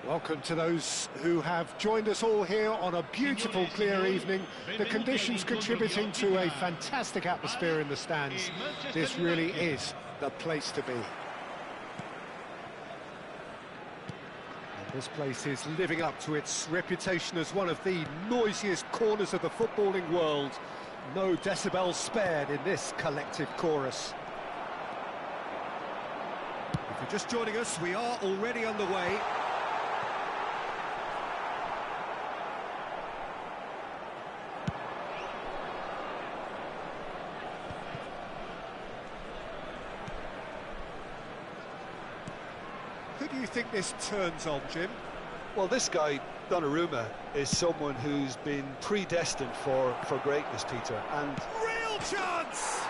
Welcome to those who have joined us all here on a beautiful, clear evening. The conditions contributing to a fantastic atmosphere in the stands. This really is the place to be. And this place is living up to its reputation as one of the noisiest corners of the footballing world. No decibels spared in this collective chorus. If you're just joining us, we are already underway. Who do you think this turns on, Jim? Well, this guy, Donnarumma, is someone who's been predestined for greatness, Peter. And real chance!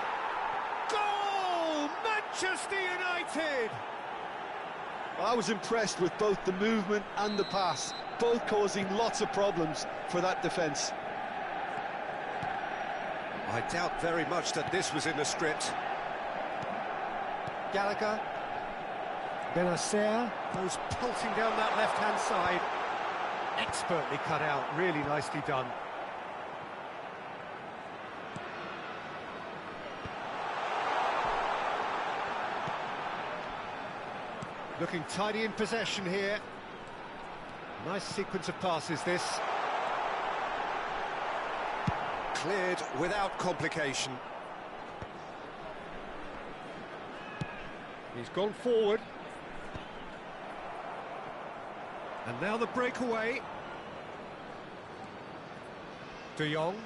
Goal! Manchester United! Well, I was impressed with both the movement and the pass, both causing lots of problems for that defence. I doubt very much that this was in the script. Gallagher. Benacer goes pulsing down that left-hand side. Expertly cut out, really nicely done. Looking tidy in possession here. Nice sequence of passes, this. Cleared without complication. He's gone forward. And now the breakaway. De Jong.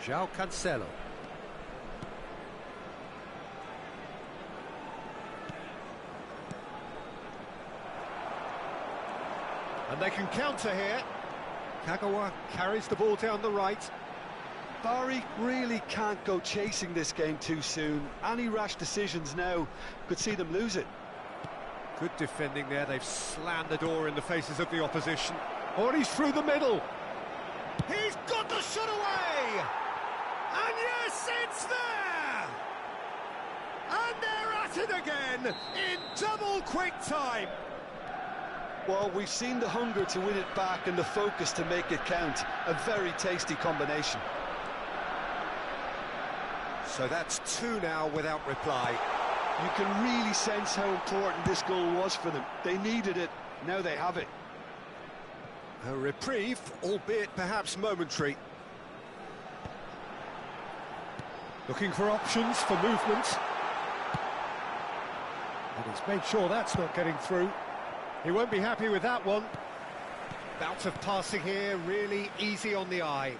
João Cancelo. And they can counter here. Kagawa carries the ball down the right. Barry really can't go chasing this game too soon. Any rash decisions now could see them lose it. Good defending there, they've slammed the door in the faces of the opposition. Oh, and he's through the middle. He's got the shot away! And yes, it's there! And they're at it again, in double quick time. Well, we've seen the hunger to win it back and the focus to make it count. A very tasty combination. So that's two now without reply. You can really sense how important this goal was for them. They needed it, now they have it. A reprieve, albeit perhaps momentary. Looking for options for movement. And he's made sure that's not getting through. He won't be happy with that one. Bout of passing here, really easy on the eye.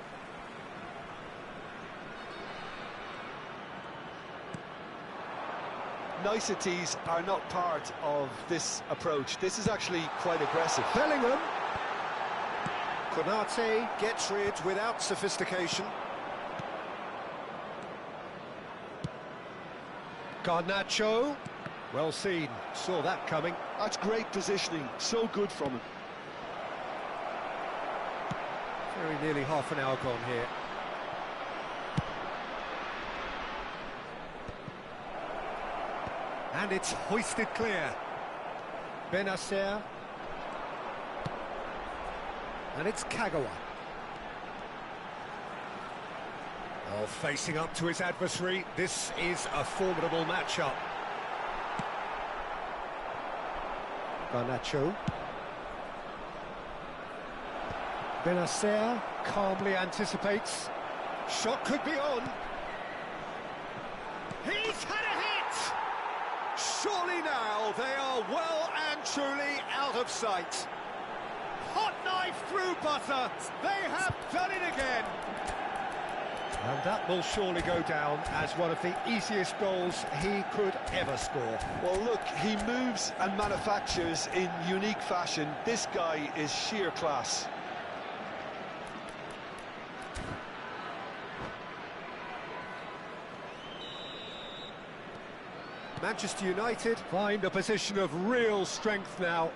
Niceties are not part of this approach. This is actually quite aggressive. Bellingham. Konate gets rid without sophistication. Garnacho. Well seen. Saw that coming. That's great positioning. So good from him. Very nearly half an hour gone here. And it's hoisted clear. Benacer. And it's Kagawa. Oh, facing up to his adversary. This is a formidable matchup. Garnacho. Benacer calmly anticipates. Shot could be on. He's had a hit! Surely now they are well and truly out of sight. Hot knife through butter. They have done it again. And that will surely go down as one of the easiest goals he could ever score. Well, look, he moves and manufactures in unique fashion. This guy is sheer class. Manchester United find a position of real strength now.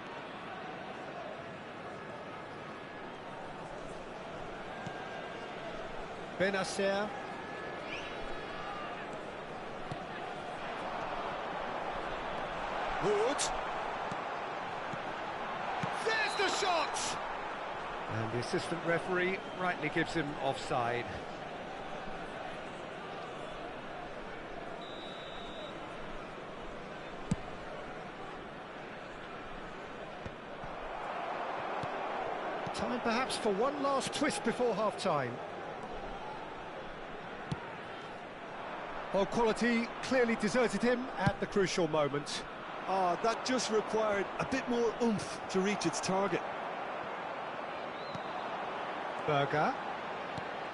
Benacer. Wood. a shot! And the assistant referee rightly gives him offside. Time perhaps for one last twist before half-time. Well, quality clearly deserted him at the crucial moment. That just required a bit more oomph to reach its target. Berger.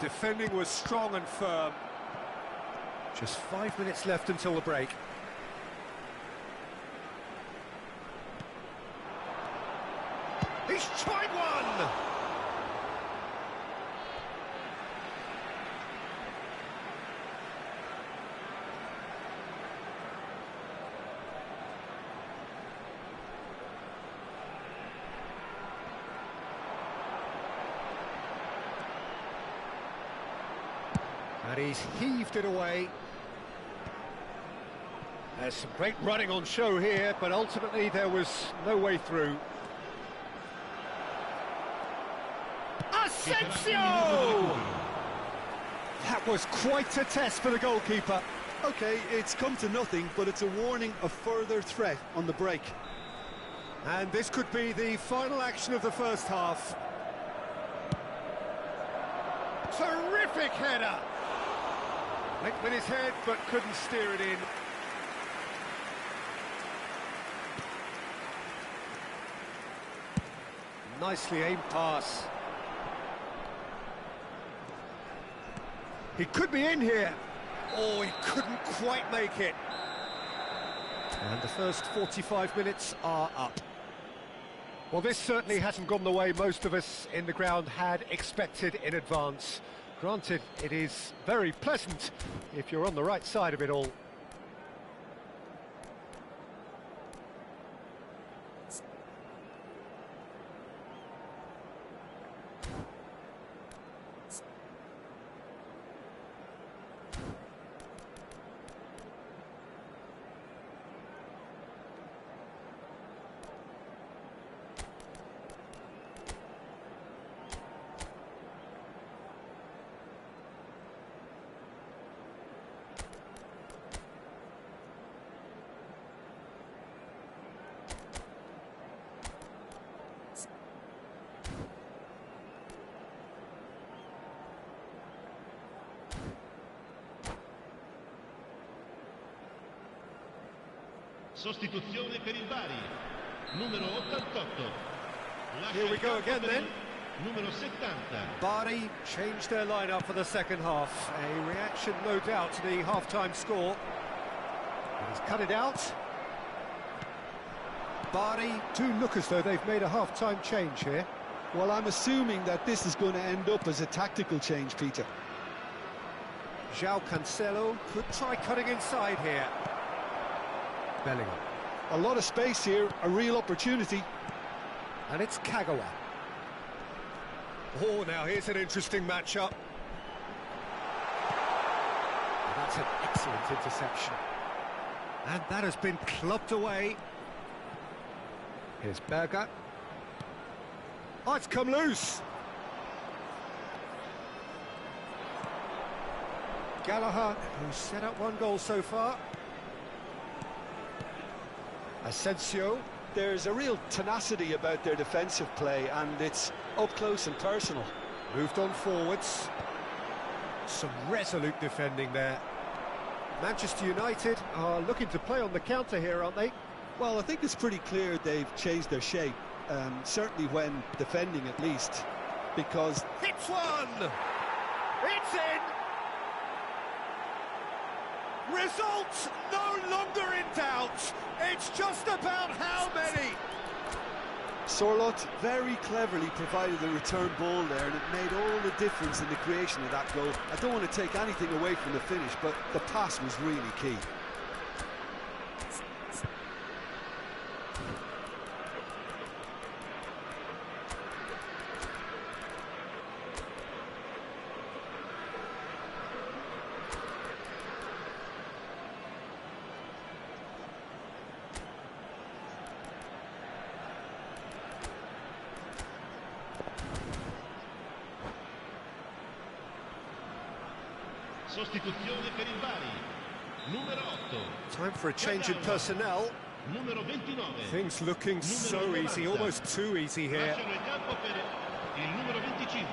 Defending was strong and firm. Just 5 minutes left until the break. He's tried one! And he's heaved it away. There's some great running on show here, but ultimately there was no way through. Asensio! That was quite a test for the goalkeeper. Okay, it's come to nothing, but it's a warning of further threat on the break. And this could be the final action of the first half. Terrific header! Went with his head, but couldn't steer it in. Nicely aimed pass. He could be in here. Oh, he couldn't quite make it. And the first 45 minutes are up. Well, this certainly hasn't gone the way most of us in the ground had expected in advance. Granted, it is very pleasant if you're on the right side of it all. Sostituzione per il Bari, numero 88. Here we go again then. Numero 70. Bari changed their lineup for the second half. A reaction, no doubt, to the half-time score. He's cut it out. Bari do look as though they've made a half-time change here. Well, I'm assuming that this is going to end up as a tactical change, Peter. João Cancelo could try cutting inside here. Bellingham. A lot of space here, a real opportunity. And it's Kagawa. Oh, now here's an interesting matchup. And that's an excellent interception. And that has been clubbed away. Here's Berger. Oh, it's come loose. Gallagher, who's set up one goal so far. Asensio. There's a real tenacity about their defensive play, and it's up close and personal. Moved on forwards. Some resolute defending there. Manchester United are looking to play on the counter here, aren't they? Well, I think it's pretty clear they've changed their shape, certainly when defending at least, because... Hits one! It's in! Results no longer in doubt. It's just about how many. Sorloth very cleverly provided the return ball there, and it made all the difference in the creation of that goal. I don't want to take anything away from the finish, but the pass was really key. Sostituzione per il Bari. Numero 8. Time for a change in personnel. Numero 29. Things looking so easy, almost too easy here. Lasciano il campo per il numero 25,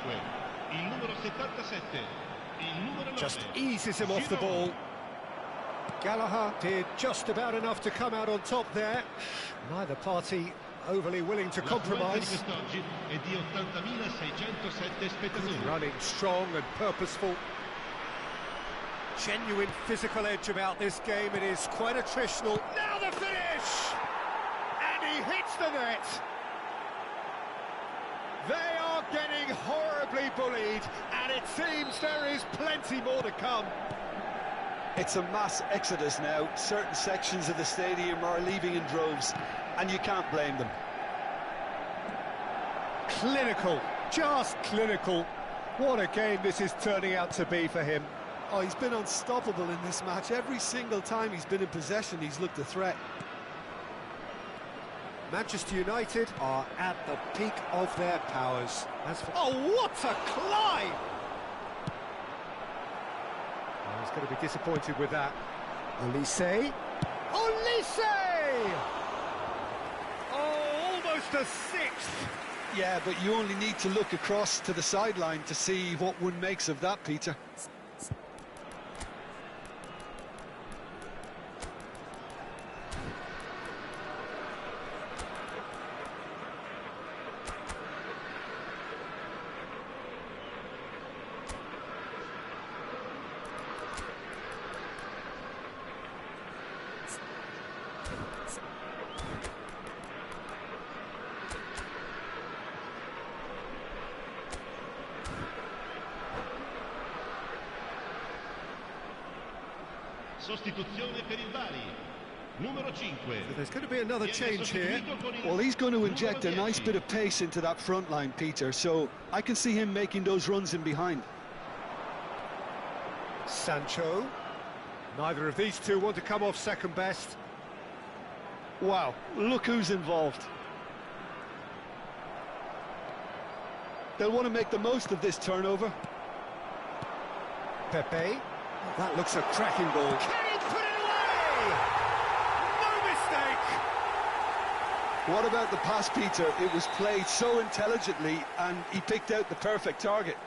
il numero 77, il numero 9. Just eases him off the ball. Gallagher did just about enough to come out on top there. Neither party overly willing to compromise. La quest'oggi è di 80.607 spettatori. Running strong and purposeful. Genuine physical edge about this game. It is quite attritional. Now the finish! And he hits the net. They are getting horribly bullied, and it seems there is plenty more to come. It's a mass exodus now. Certain sections of the stadium are leaving in droves, and you can't blame them. Clinical, just clinical. What a game this is turning out to be for him. Oh, he's been unstoppable in this match. Every single time he's been in possession, he's looked a threat. Manchester United are at the peak of their powers. Oh, what a climb! Oh, he's going to be disappointed with that. Olise! Olise! Oh, almost a sixth! Yeah, but you only need to look across to the sideline to see what one makes of that, Peter. Sostituzione per il Bari. Numero 5. There's going to be another change here. Well, he's going to inject a nice bit of pace into that front line, Peter, so I can see him making those runs in behind. Sancho. Neither of these two want to come off second best. Wow, look who's involved. They'll want to make the most of this turnover. Pepe. That looks a cracking ball. Can he put it away? No mistake! What about the pass, Peter? It was played so intelligently and he picked out the perfect target.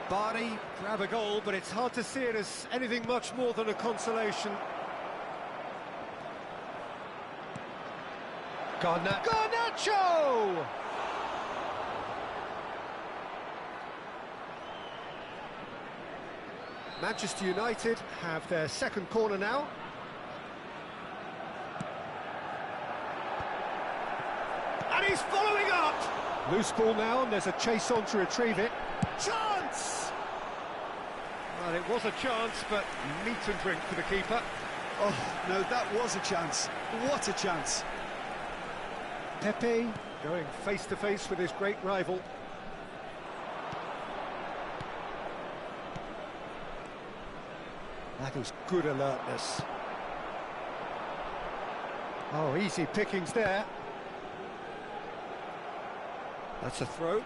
Bari grab a goal, but it's hard to see it as anything much more than a consolation. Garnacho! Manchester United have their second corner now. And he's following up! Loose ball now, and there's a chase on to retrieve it. Chance! Well, it was a chance, but meat and drink for the keeper. Oh, no, that was a chance. What a chance. Pepe going face-to-face with his great rival. That is good alertness. Oh, easy pickings there. That's a throw.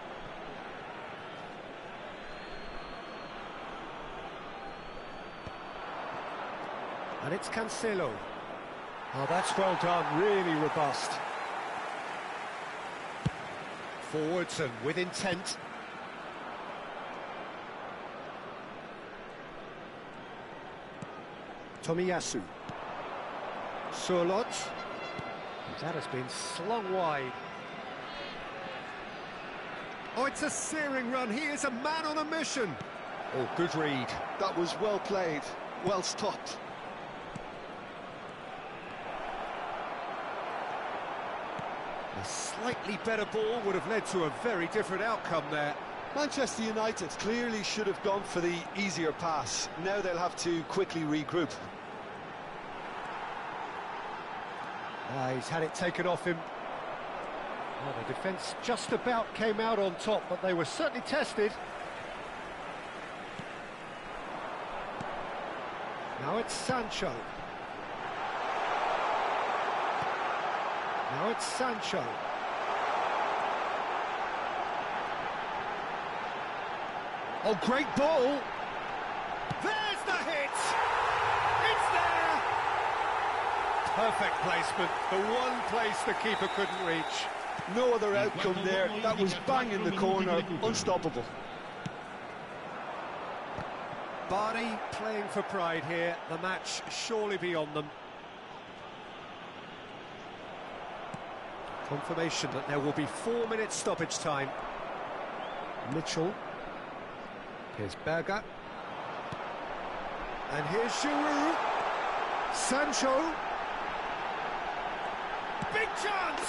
And it's Cancelo. Oh, that's well done, really robust. Forwards and with intent. Tomiyasu. Surlot. That has been slung wide. Oh, it's a searing run. He is a man on a mission. Oh, good read. That was well played, well stopped. A slightly better ball would have led to a very different outcome there. Manchester United clearly should have gone for the easier pass. Now they'll have to quickly regroup. He's had it taken off him. Well, the defence just about came out on top, but they were certainly tested. Now it's Sancho. Now it's Sancho. Oh, great ball! There's the hit! It's there! Perfect placement, the one place the keeper couldn't reach. No other outcome there. That was bang in the corner, unstoppable. Bardi playing for pride here, the match surely beyond them. Confirmation that there will be 4 minutes stoppage time. Mitchell. Here's Berger. And here's Giroud. Sancho. Big chance!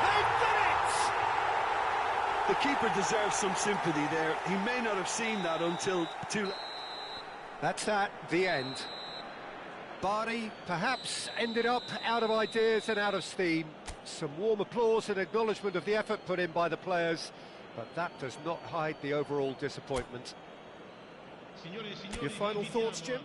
They've done it! The keeper deserves some sympathy there. He may not have seen that until too... That's that, the end. Bardi perhaps ended up out of ideas and out of steam. Some warm applause and acknowledgement of the effort put in by the players, but that does not hide the overall disappointment. Your final thoughts, Jim?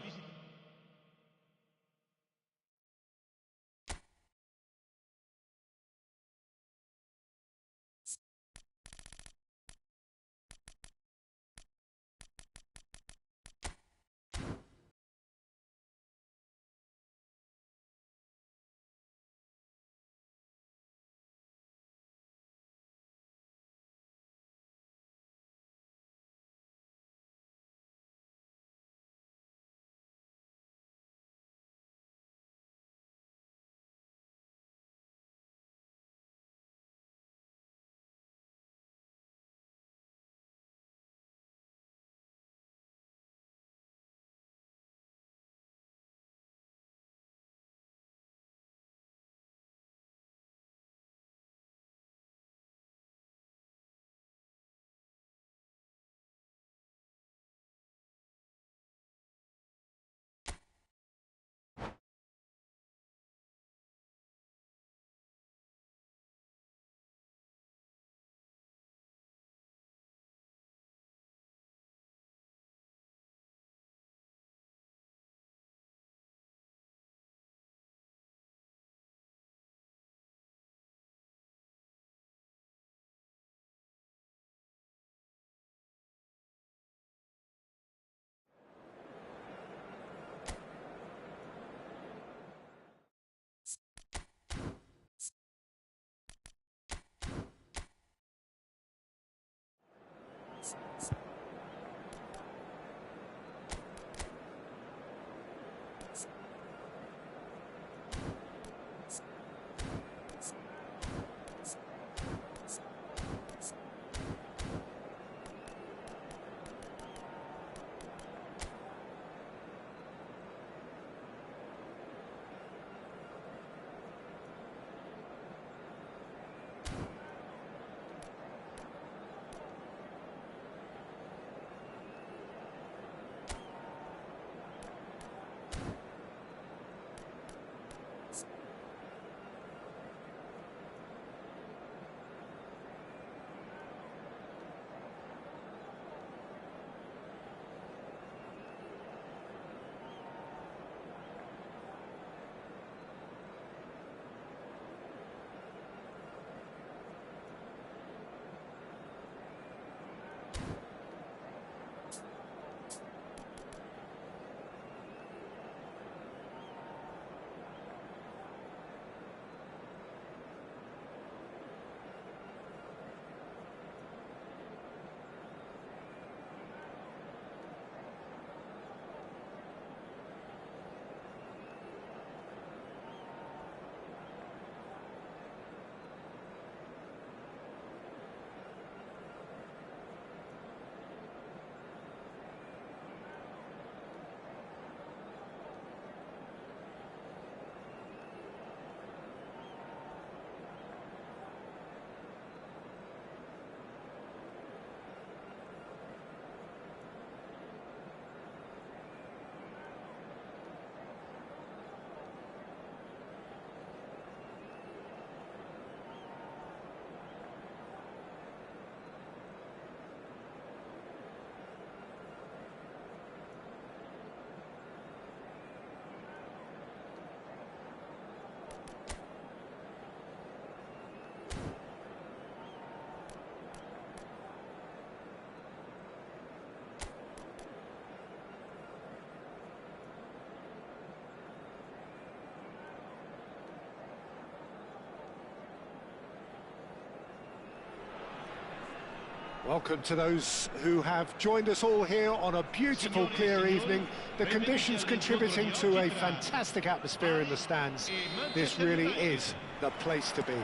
Welcome to those who have joined us all here on a beautiful, clear evening. The conditions contributing to a fantastic atmosphere in the stands. This really is the place to be.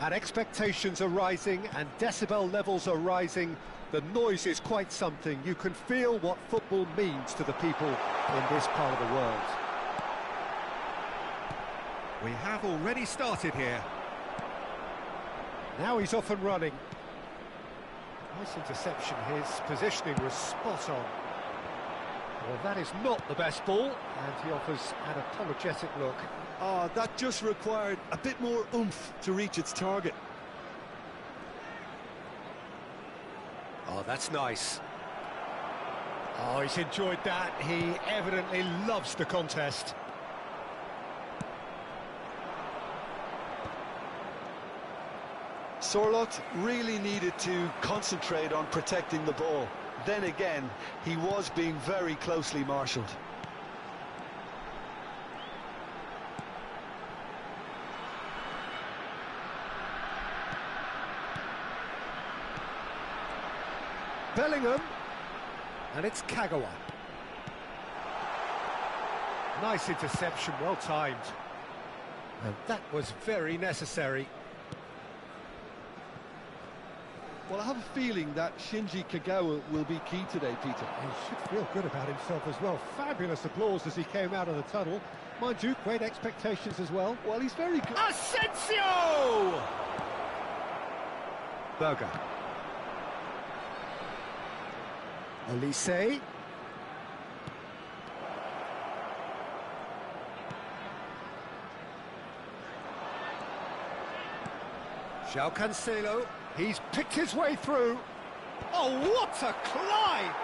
And expectations are rising and decibel levels are rising. The noise is quite something. You can feel what football means to the people in this part of the world. We have already started here. Now he's off and running. Nice interception. His positioning was spot on. Well, that is not the best ball, and he offers an apologetic look. Oh, that just required a bit more oomph to reach its target. Oh, that's nice. Oh, he's enjoyed that. He evidently loves the contest. Sorloth really needed to concentrate on protecting the ball. Then again, he was being very closely marshalled. Bellingham, and it's Kagawa. Nice interception, well timed. And that was very necessary. Well, I have a feeling that Shinji Kagawa will be key today, Peter. He should feel good about himself as well. Fabulous applause as he came out of the tunnel. Mind you, great expectations as well. Well, he's very good. Asensio! Berger. Elise. João Cancelo. He's picked his way through. Oh, what a climb!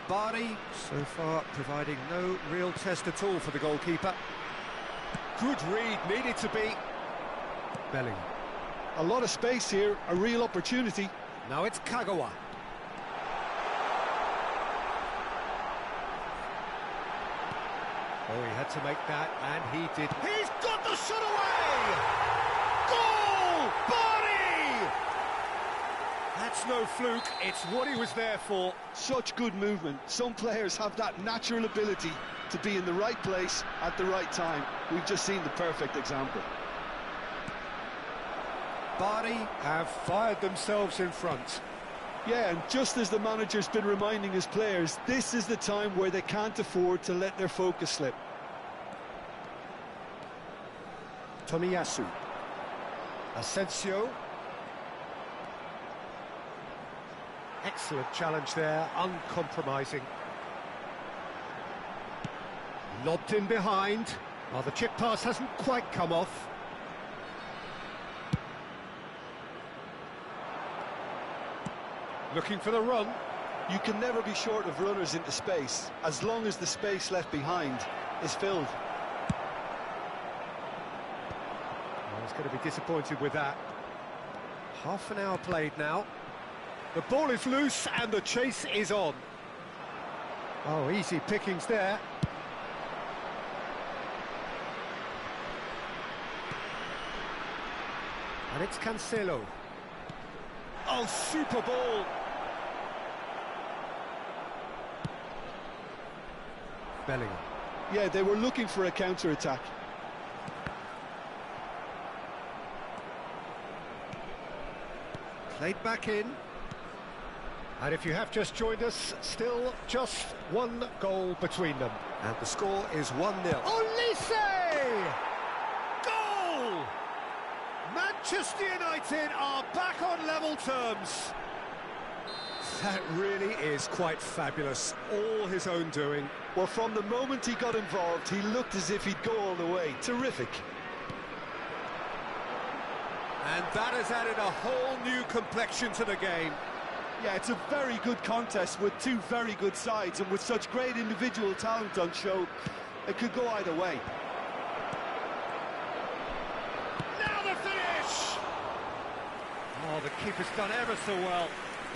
Bardi, so far, providing no real test at all for the goalkeeper. Good read, needed to be. Bellingham. A lot of space here, a real opportunity. Now it's Kagawa. Oh, he had to make that, and he did. He's got the shot away! Goal! Bardi! That's no fluke, it's what he was there for. Such good movement. Some players have that natural ability to be in the right place at the right time. We've just seen the perfect example. Bardi have fired themselves in front. Yeah, and just as the manager's been reminding his players, this is the time where they can't afford to let their focus slip. Tomiyasu. Asensio. Excellent challenge there, uncompromising. Lobbed in behind. Well, the chip pass hasn't quite come off. Looking for the run. You can never be short of runners into space, as long as the space left behind is filled. Well, he's going to be disappointed with that. Half an hour played now. The ball is loose and the chase is on. Oh, easy pickings there. And it's Cancelo. Oh, super ball. Bellingham. Yeah, they were looking for a counter-attack. Played back in. And if you have just joined us, still just one goal between them. And the score is 1-0. Olise! Goal! Manchester United are back on level terms. That really is quite fabulous. All his own doing. Well, from the moment he got involved, he looked as if he'd go all the way. Terrific. And that has added a whole new complexion to the game. Yeah, it's a very good contest with two very good sides, and with such great individual talent on show, it could go either way. Now the finish! Oh, the keeper's done ever so well.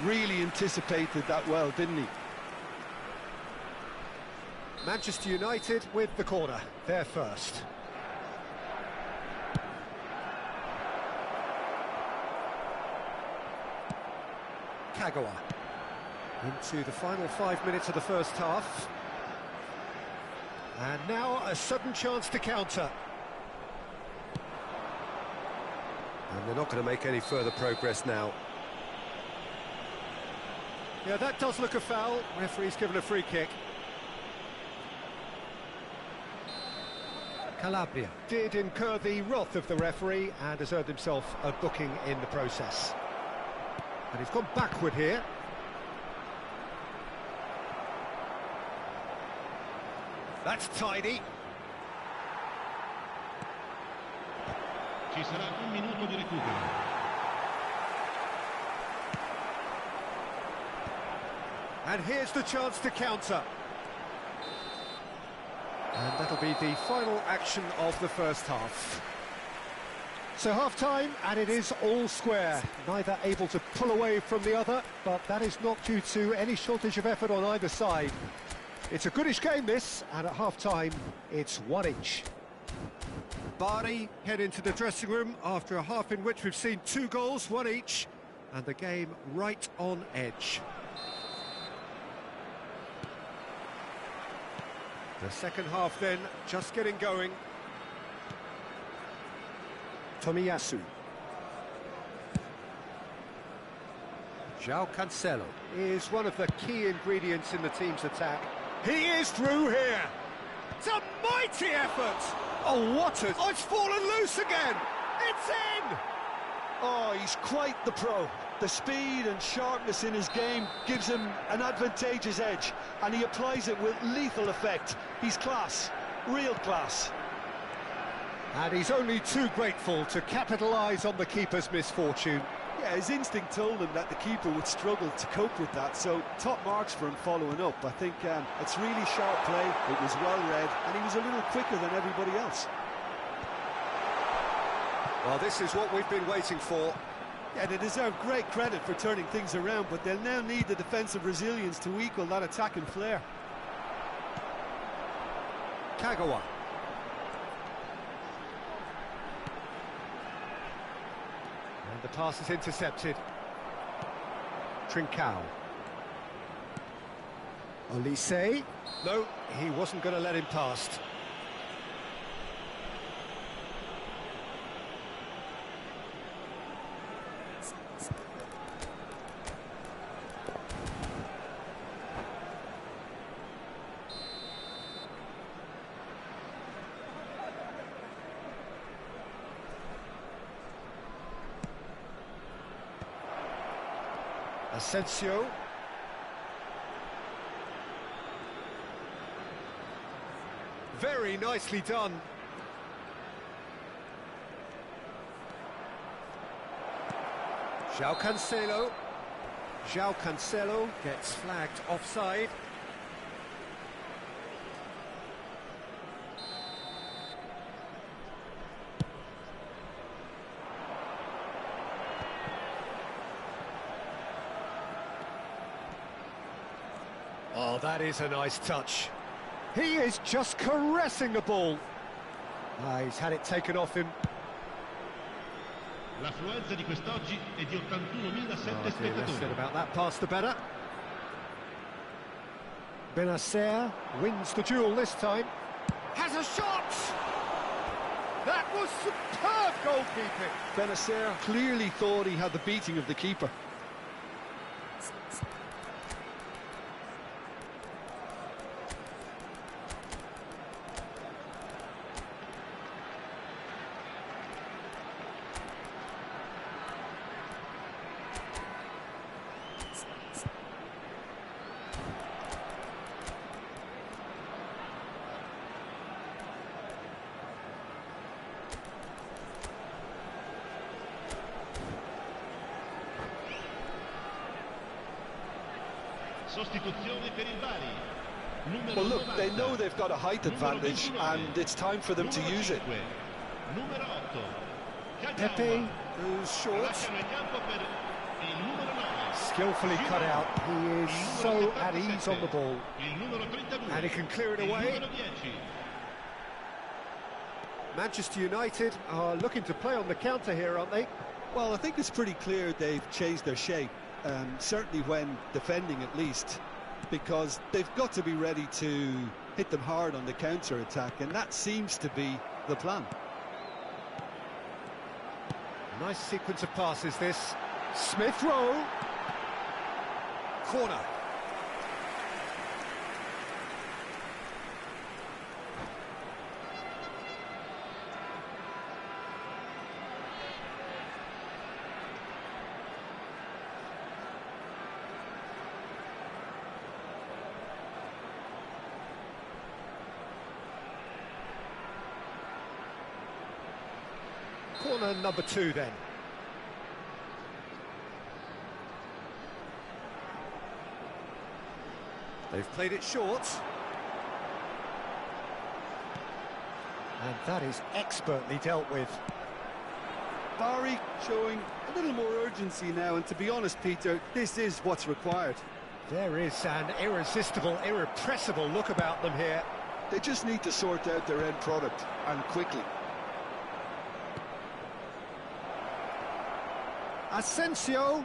Really anticipated that well, didn't he? Manchester United with the corner. They're first. Kagawa. Into the final 5 minutes of the first half. And now a sudden chance to counter. And they're not going to make any further progress now. Yeah, that does look a foul. Referee's given a free kick. Calabria did incur the wrath of the referee and has earned himself a booking in the process. And he's gone backward here. That's tidy. Ci sarà un minuto di recupero. And here's the chance to counter. And that'll be the final action of the first half. So half-time, and it is all square. Neither able to pull away from the other, but that is not due to any shortage of effort on either side. It's a goodish game, this, and at half-time, it's one each. Bari head into the dressing room after a half in which we've seen 2 goals, one each, and the game right on edge. The second half then, just getting going. Tomiyasu. João Cancelo is one of the key ingredients in the team's attack. He is through here. It's a mighty effort. Oh, what a... Oh, it's fallen loose again. It's in. Oh, he's quite the pro. The speed and sharpness in his game gives him an advantageous edge, and he applies it with lethal effect. He's class, real class. And he's only too grateful to capitalise on the keeper's misfortune. Yeah, his instinct told him that the keeper would struggle to cope with that, so top marks for him following up. I think it's really sharp play, it was well read, and he was a little quicker than everybody else. Well, this is what we've been waiting for. Yeah, they deserve great credit for turning things around, but they'll now need the defensive resilience to equal that attacking flair. Kagawa. And the pass is intercepted. Trincao. Olise. No, he wasn't going to let him past. Asensio. Very nicely done. João Cancelo. João Cancelo gets flagged offside. Oh, that is a nice touch. He is just caressing the ball. He's had it taken off him. L'affluenza di quest'oggi è di 81.007 Less said spettatori. about that pass, the better. Benacer wins the duel this time. Has a shot! That was superb goalkeeping. Benacer clearly thought he had the beating of the keeper. Sostituzione per il Bari. Numero Well, look, they 90. know they've got a height advantage, and it's time for them to Numero use it. 5. Numero 8. Pepe goes short. Lasciano il campo per il numero 9. Skillfully cut out. He is so at ease on the ball. Il numero 32. And he can clear it Il away. numero 10. Manchester United are looking to play on the counter here, aren't they? Well, I think it's pretty clear they've changed their shape, certainly when defending at least, because they've got to be ready to hit them hard on the counter-attack, and that seems to be the plan. Nice sequence of passes, this. Smith Rowe. Corner. Corner number 2 then. They've played it short. And that is expertly dealt with. Barry showing a little more urgency now, and to be honest, Peter, this is what's required. There is an irresistible, irrepressible look about them here. They just need to sort out their end product, and quickly. Asensio.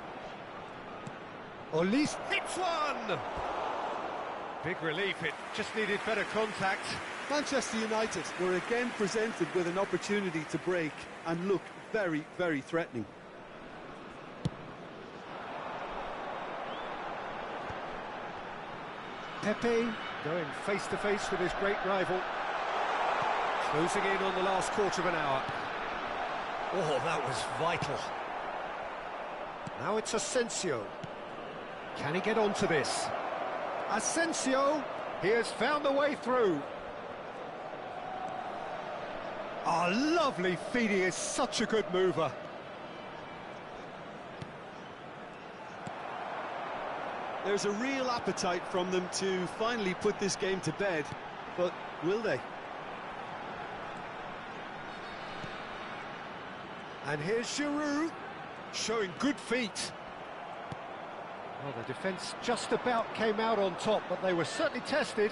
Olise hits one! Big relief, it just needed better contact. Manchester United were again presented with an opportunity to break and look very, very threatening. Pepe going face-to-face with his great rival. Closing in on the last quarter of an hour. Oh, that was vital. Now it's Asensio. Can he get onto this? Asensio, he has found the way through. Oh, lovely feed, he is such a good mover. There's a real appetite from them to finally put this game to bed, but will they? And here's Giroud, showing good feet. Well, the defence just about came out on top, but they were certainly tested.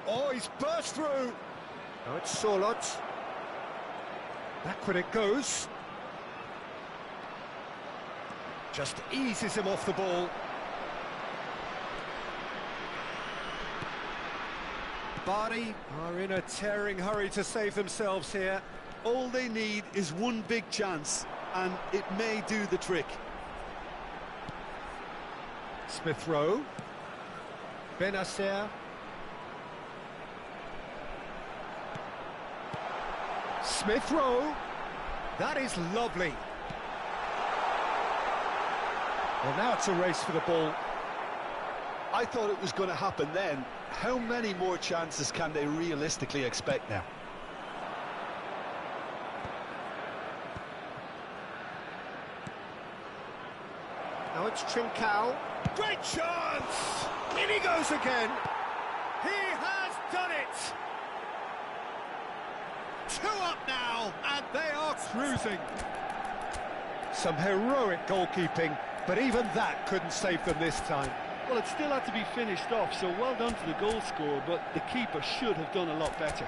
Oh, he's burst through. Now it's Sorloth. Backward it goes. Just eases him off the ball. Bari are in a tearing hurry to save themselves here. All they need is one big chance, and it may do the trick. Smith Rowe. Benacer. Smith Rowe. That is lovely. Well, now it's a race for the ball. I thought it was going to happen then. How many more chances can they realistically expect now? Now it's Trincao. Great chance! In he goes again. He has done it! 2 up now, and they are cruising. Some heroic goalkeeping, but even that couldn't save them this time. Well, it still had to be finished off, so well done to the goal scorer, but the keeper should have done a lot better.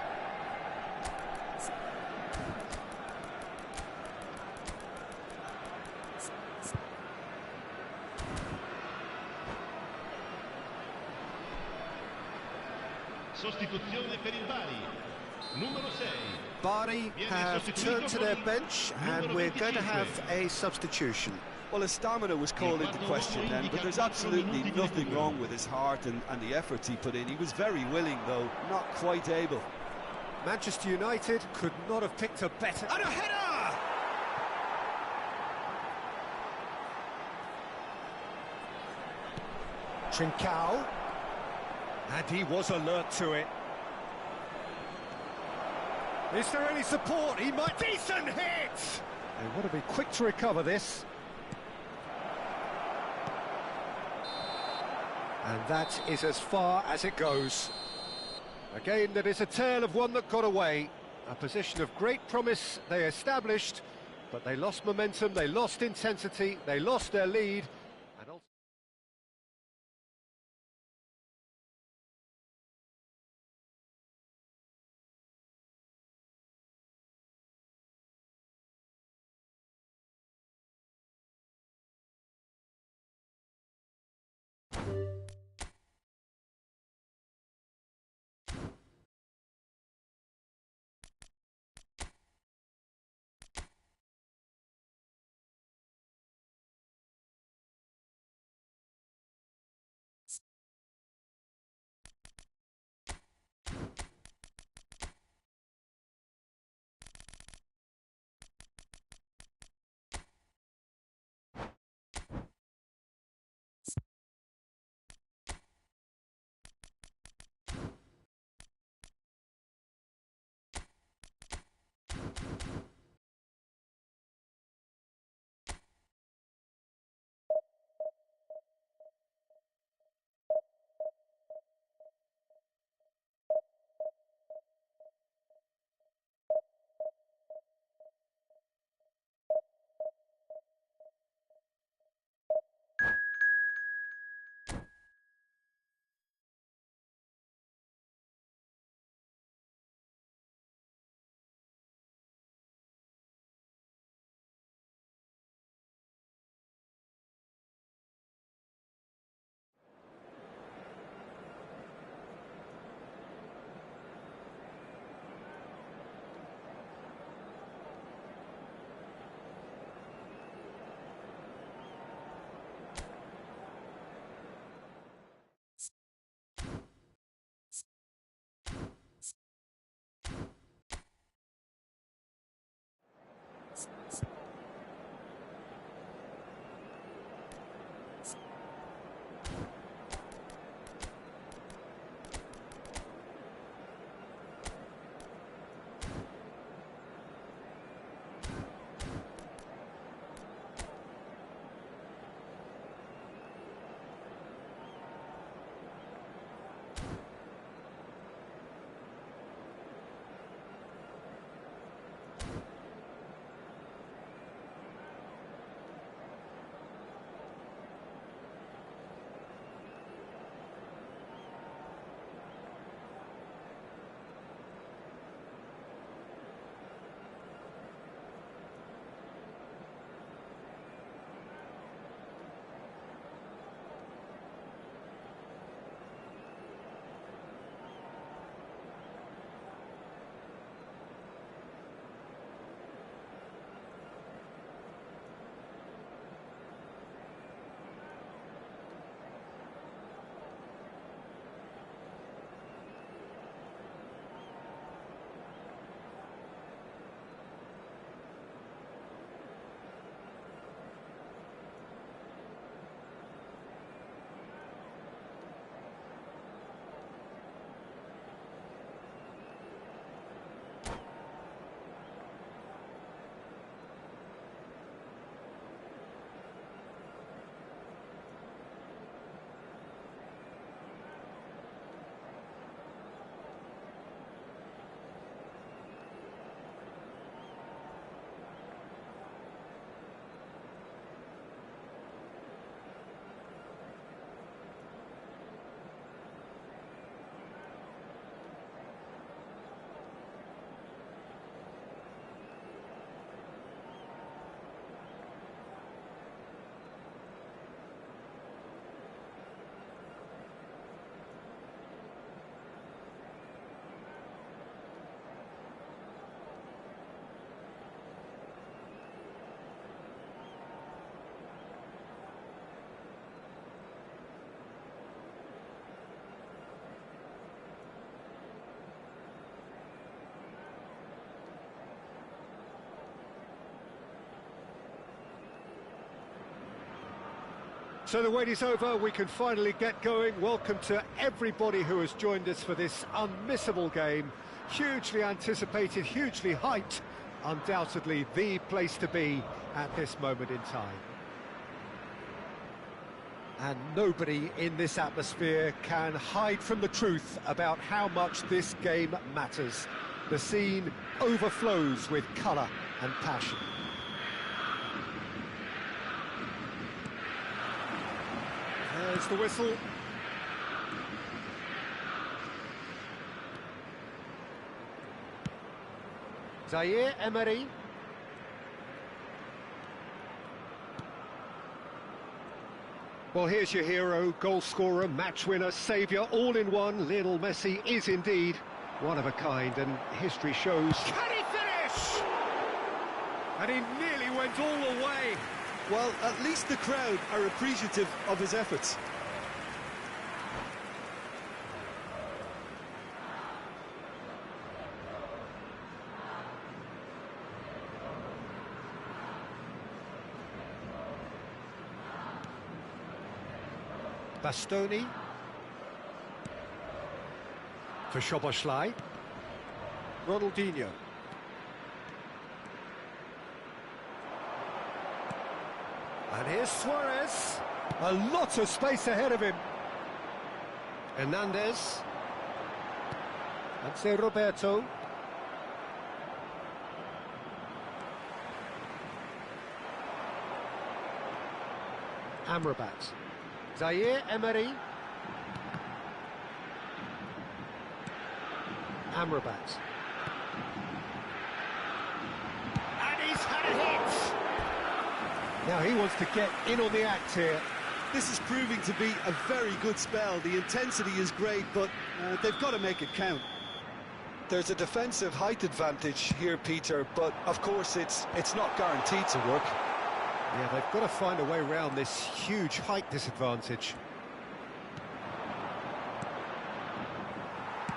Sostituzione per il Bari. Numero 6. Bari have turned to their bench, and we're going to have a substitution. Well, his stamina was called into question then, but there's absolutely nothing wrong with his heart and the efforts he put in. He was very willing, though, not quite able. Manchester United could not have picked a better... And a header! Trincao. And he was alert to it. Is there any support? He might... Decent hit! They want to be quick to recover this. And that is as far as it goes. A game that is a tale of one that got away. A position of great promise they established, but they lost momentum, they lost intensity, they lost their lead. And also so the wait is over, we can finally get going. Welcome to everybody who has joined us for this unmissable game. Hugely anticipated, hugely hyped, undoubtedly the place to be at this moment in time. And nobody in this atmosphere can hide from the truth about how much this game matters. The scene overflows with colour and passion. There's the whistle. Zaire Emery. Well, here's your hero, goal scorer, match winner, saviour, all in one. Lionel Messi is indeed one of a kind, and history shows. Can he finish? And he nearly went all the way. Well, at least the crowd are appreciative of his efforts. Bastoni for Szoboszlai. Ronaldinho. And here's Suarez. A lot of space ahead of him. Hernandez. That's Roberto. Amrabat. Zaire Emery. Amrabat. And he's had a hit. Now he wants to get in on the act here. This is proving to be a very good spell. The intensity is great, but they've got to make it count. There's a defensive height advantage here, Peter, but of course it's not guaranteed to work. Yeah, they've got to find a way around this huge height disadvantage.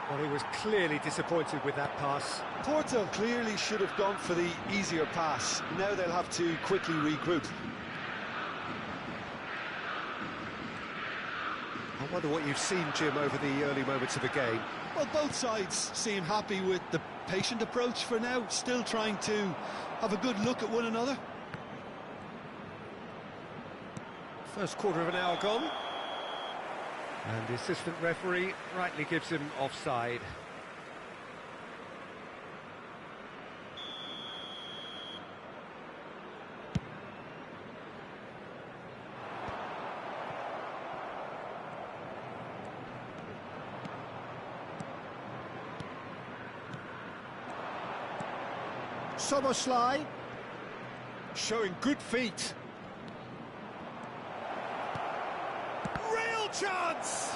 Well, he was clearly disappointed with that pass. Porto clearly should have gone for the easier pass. Now they'll have to quickly regroup. I wonder what you've seen, Jim, over the early moments of the game. Well, both sides seem happy with the patient approach for now, still trying to have a good look at one another. First quarter of an hour gone. And the assistant referee rightly gives him offside. Szoboszlai showing good feet. Real chance!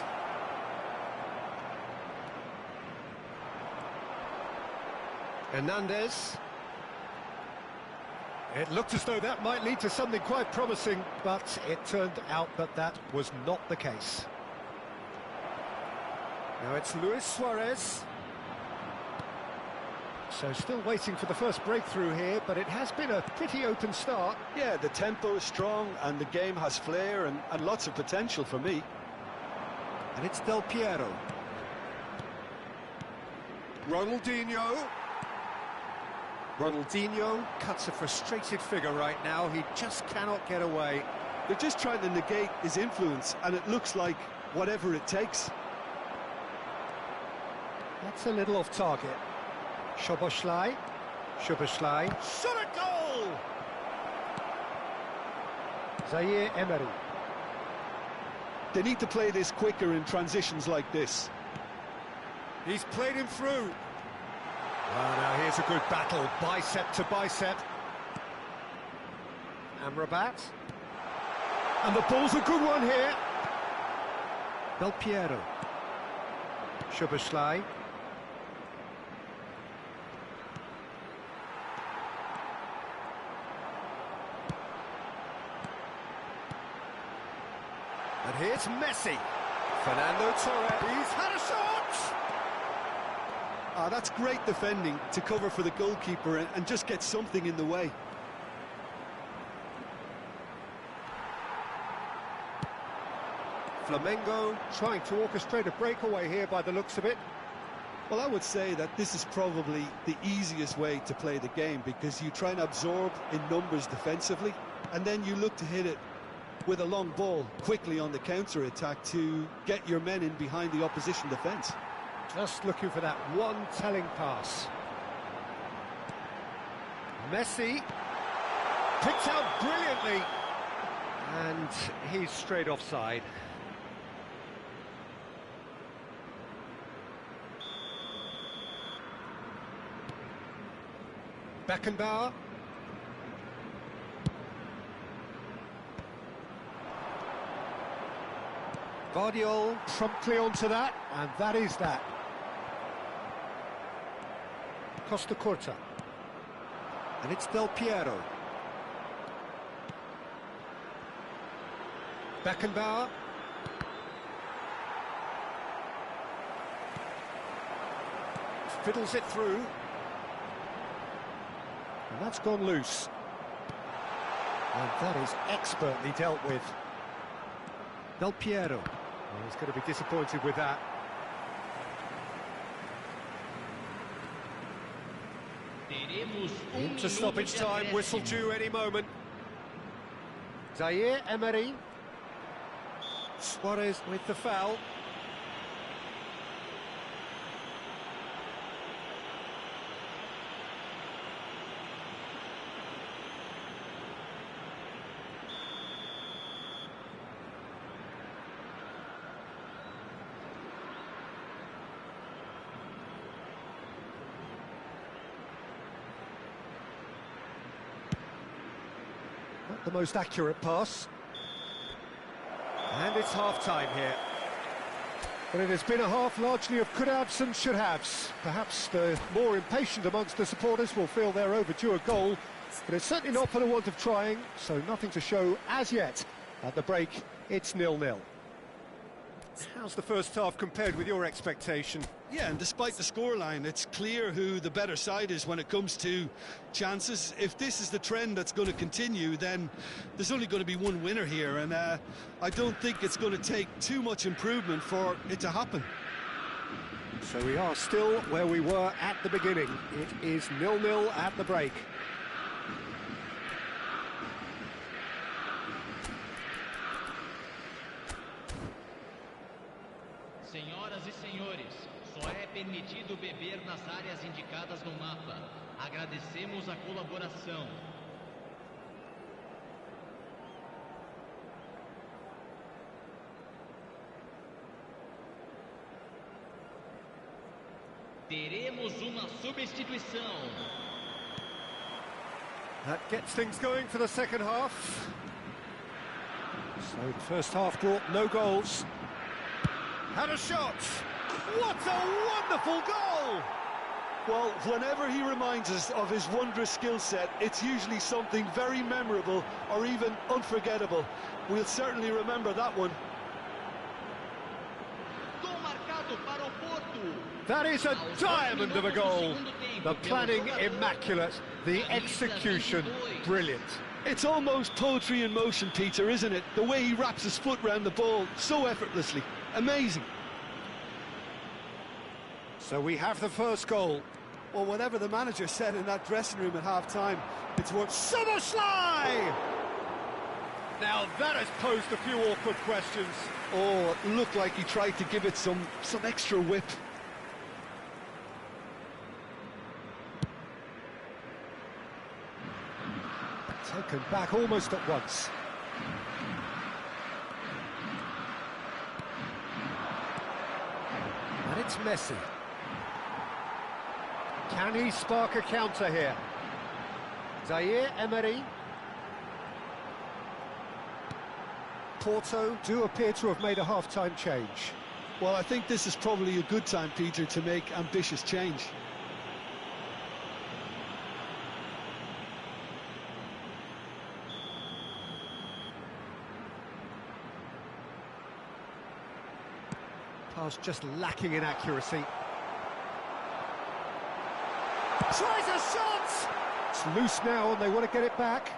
Hernandez. It looked as though that might lead to something quite promising, but it turned out that that was not the case. Now it's Luis Suarez. So still waiting for the first breakthrough here, but it has been a pretty open start. Yeah, the tempo is strong and the game has flair and lots of potential for me. And it's Del Piero. Ronaldinho. Ronaldinho cuts a frustrated figure right now. He just cannot get away. They're just trying to negate his influence, and it looks like whatever it takes. That's a little off target. Szoboszlai. Szoboszlai. Shot a goal! Zaire Emery. They need to play this quicker in transitions like this. He's played him through. Well, now here's a good battle, bicep to bicep. Amrabat. And the ball's a good one here. Del Piero. Szoboszlai. And here's Messi. Fernando Torres. He's had a shot! That's great defending to cover for the goalkeeper and just get something in the way. Flamengo trying to orchestrate a breakaway here by the looks of it. Well, I would say that this is probably the easiest way to play the game, because you try and absorb in numbers defensively, and then you look to hit it with a long ball quickly on the counter-attack to get your men in behind the opposition defence. Just looking for that one telling pass. Messi picked out brilliantly, and he's straight offside. Beckenbauer. Guardiola promptly onto that, and that is that. Costa Curta. And it's Del Piero. Beckenbauer. Fiddles it through. And that's gone loose. And that is expertly dealt with. Del Piero. Oh, he's going to be disappointed with that. Into stoppage time, whistle due any moment. Zaire Emery. Suarez with the foul. Not the most accurate pass. And it's half-time here. But it has been a half largely of could-haves and should-haves. Perhaps the more impatient amongst the supporters will feel they're overdue a goal, but it's certainly not for the want of trying, so nothing to show as yet. At the break, it's 0-0. How's the first half compared with your expectation? Yeah, and despite the scoreline, it's clear who the better side is when it comes to chances. If this is the trend that's going to continue, then there's only going to be one winner here, and I don't think it's going to take too much improvement for it to happen. So we are still where we were at the beginning. It is 0-0 at the break. Senhoras e senhores, só é permitido beber nas áreas indicadas no mapa. Agradecemos a colaboração. Teremos uma substituição. That gets things going for the second half. So the first half brought no goals. Had a shot! What a wonderful goal! Well, whenever he reminds us of his wondrous skill set, it's usually something very memorable or even unforgettable. We'll certainly remember that one. That is a diamond of a goal. The planning immaculate, the execution brilliant. It's almost poetry in motion, Peter, isn't it? The way he wraps his foot round the ball so effortlessly. Amazing. So we have the first goal. Well, whatever the manager said in that dressing room at half-time, it's worth... Szoboszlai! Now that has posed a few awkward questions. Oh, it looked like he tried to give it some extra whip. Taken back almost at once. And it's Messi. Can he spark a counter here? Zaire Emery. Porto do appear to have made a half-time change. Well, I think this is probably a good time, Peter, to make ambitious change. Pass just lacking in accuracy. Tries a shot! It's loose now and they want to get it back.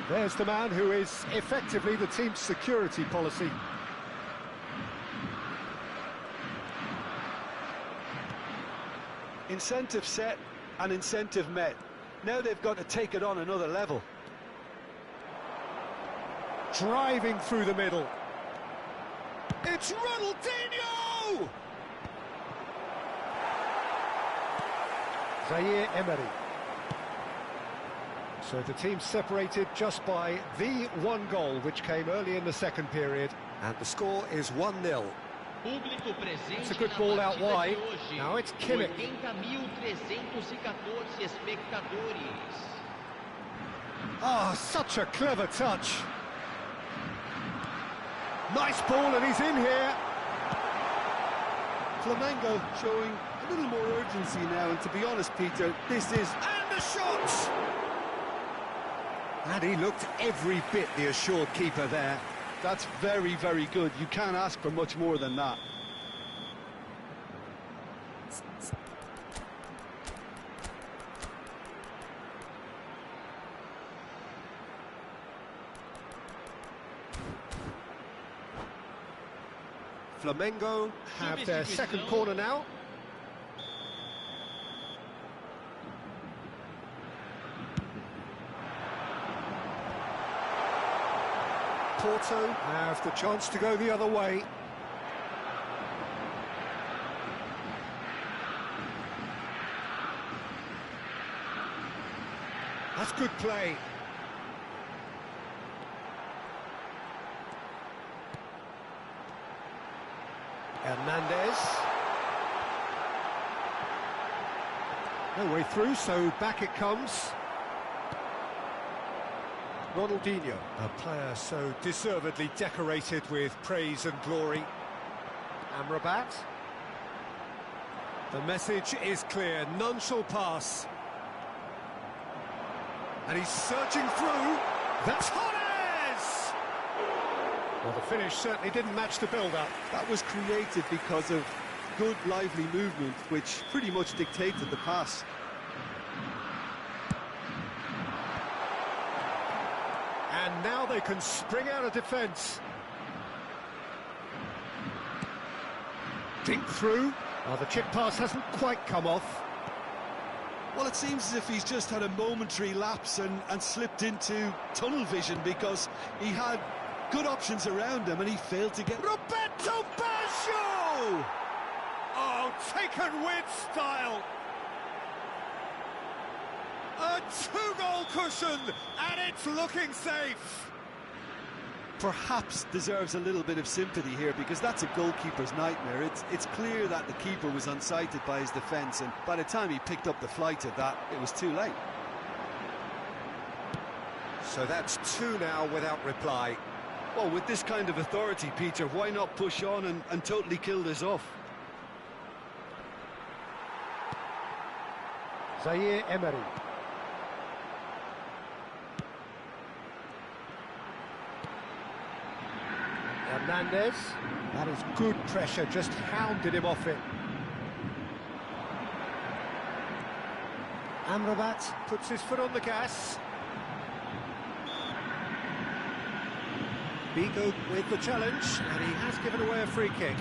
There's the man who is effectively the team's security policy. Incentive set and incentive met. Now they've got to take it on another level. Driving through the middle. It's Ronaldinho! Zaire Emery. So the team separated just by the one goal, which came early in the second period, and the score is 1-0. It's a good ball out wide. Now it's Kimmich. 80.314 espectadores. Oh, such a clever touch. Nice ball, and he's in here. Flamengo showing a little more urgency now, and to be honest, Peter, this is... And the shot! And he looked every bit the assured keeper there. That's very, very good. You can't ask for much more than that. Flamengo have their second corner now. Porto have the chance to go the other way. That's good play. Hernandez. No way through, so back it comes. Ronaldinho, a player so deservedly decorated with praise and glory. Amrabat. The message is clear, none shall pass. And he's searching through. That's Torres! Well, the finish certainly didn't match the build-up. That was created because of good, lively movement, which pretty much dictated the pass. And now they can spring out of defence. Dink through. Oh, the chip pass hasn't quite come off. Well, it seems as if he's just had a momentary lapse and slipped into tunnel vision, because he had good options around him and he failed to get... Roberto Baggio! Oh, taken with style. A two-goal cushion, and it's looking safe. Perhaps deserves a little bit of sympathy here, because that's a goalkeeper's nightmare. It's clear that the keeper was unsighted by his defence, and by the time he picked up the flight of that, it was too late. So that's two now without reply. Well, with this kind of authority, Peter, why not push on and totally kill this off? Zaire Emery. Hernandez. That is good pressure, just hounded him off it. Amrabat puts his foot on the gas. Bigo with the challenge, and he has given away a free kick.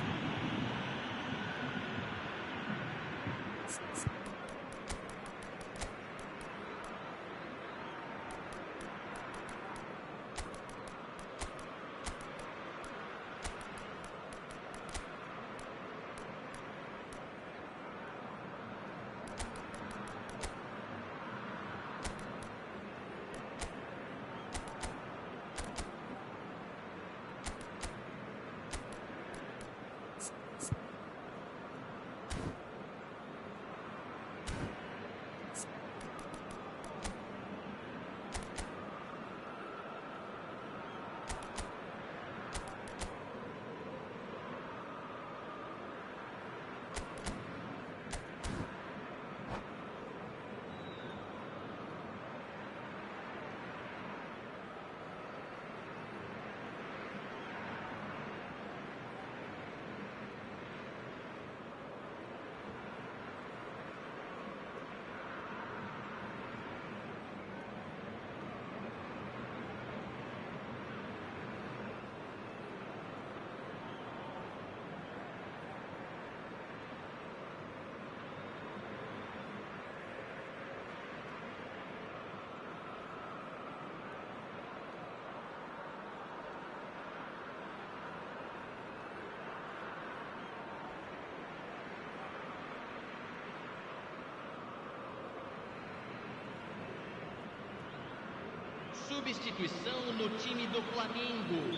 Substituição no time do Flamengo.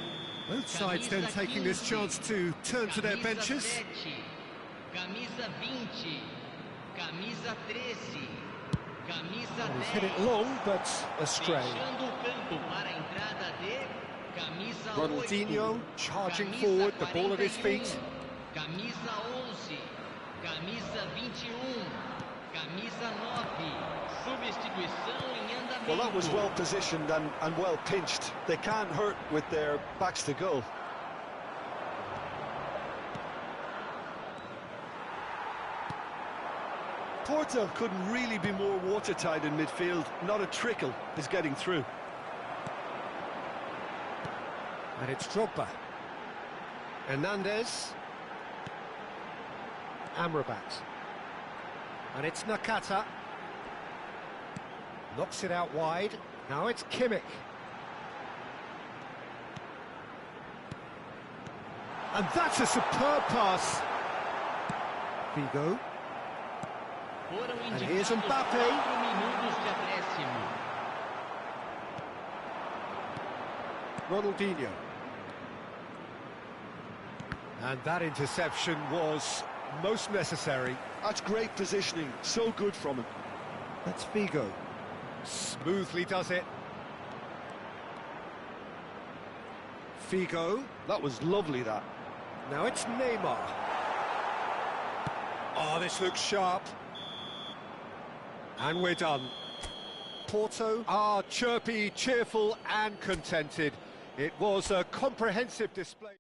Both sides then taking this chance to turn to their benches. Camisa 20, camisa 13, camisa 10. He's hit it long, but astray. Fechando o campo para a entrada de camisa 8. Ronaldinho charging forward, the ball at his feet. Camisa 11, camisa 21, camisa 9. Substituição em andamento. Well, that was well positioned and well pinched. They can't hurt with their backs to goal. Porto couldn't really be more watertight in midfield. Not a trickle is getting through. And it's Drogba. Hernandez. Amrabat. And it's Nakata. Knocks it out wide. Now it's Kimmich. And that's a superb pass. Figo. And here's Mbappe. Ronaldinho. And that interception was most necessary. That's great positioning, so good from him. That's Figo. Smoothly does it. Figo. That was lovely, that. Now it's Neymar. Oh, this looks sharp. And we're done. Porto are chirpy, cheerful and contented. It was a comprehensive display.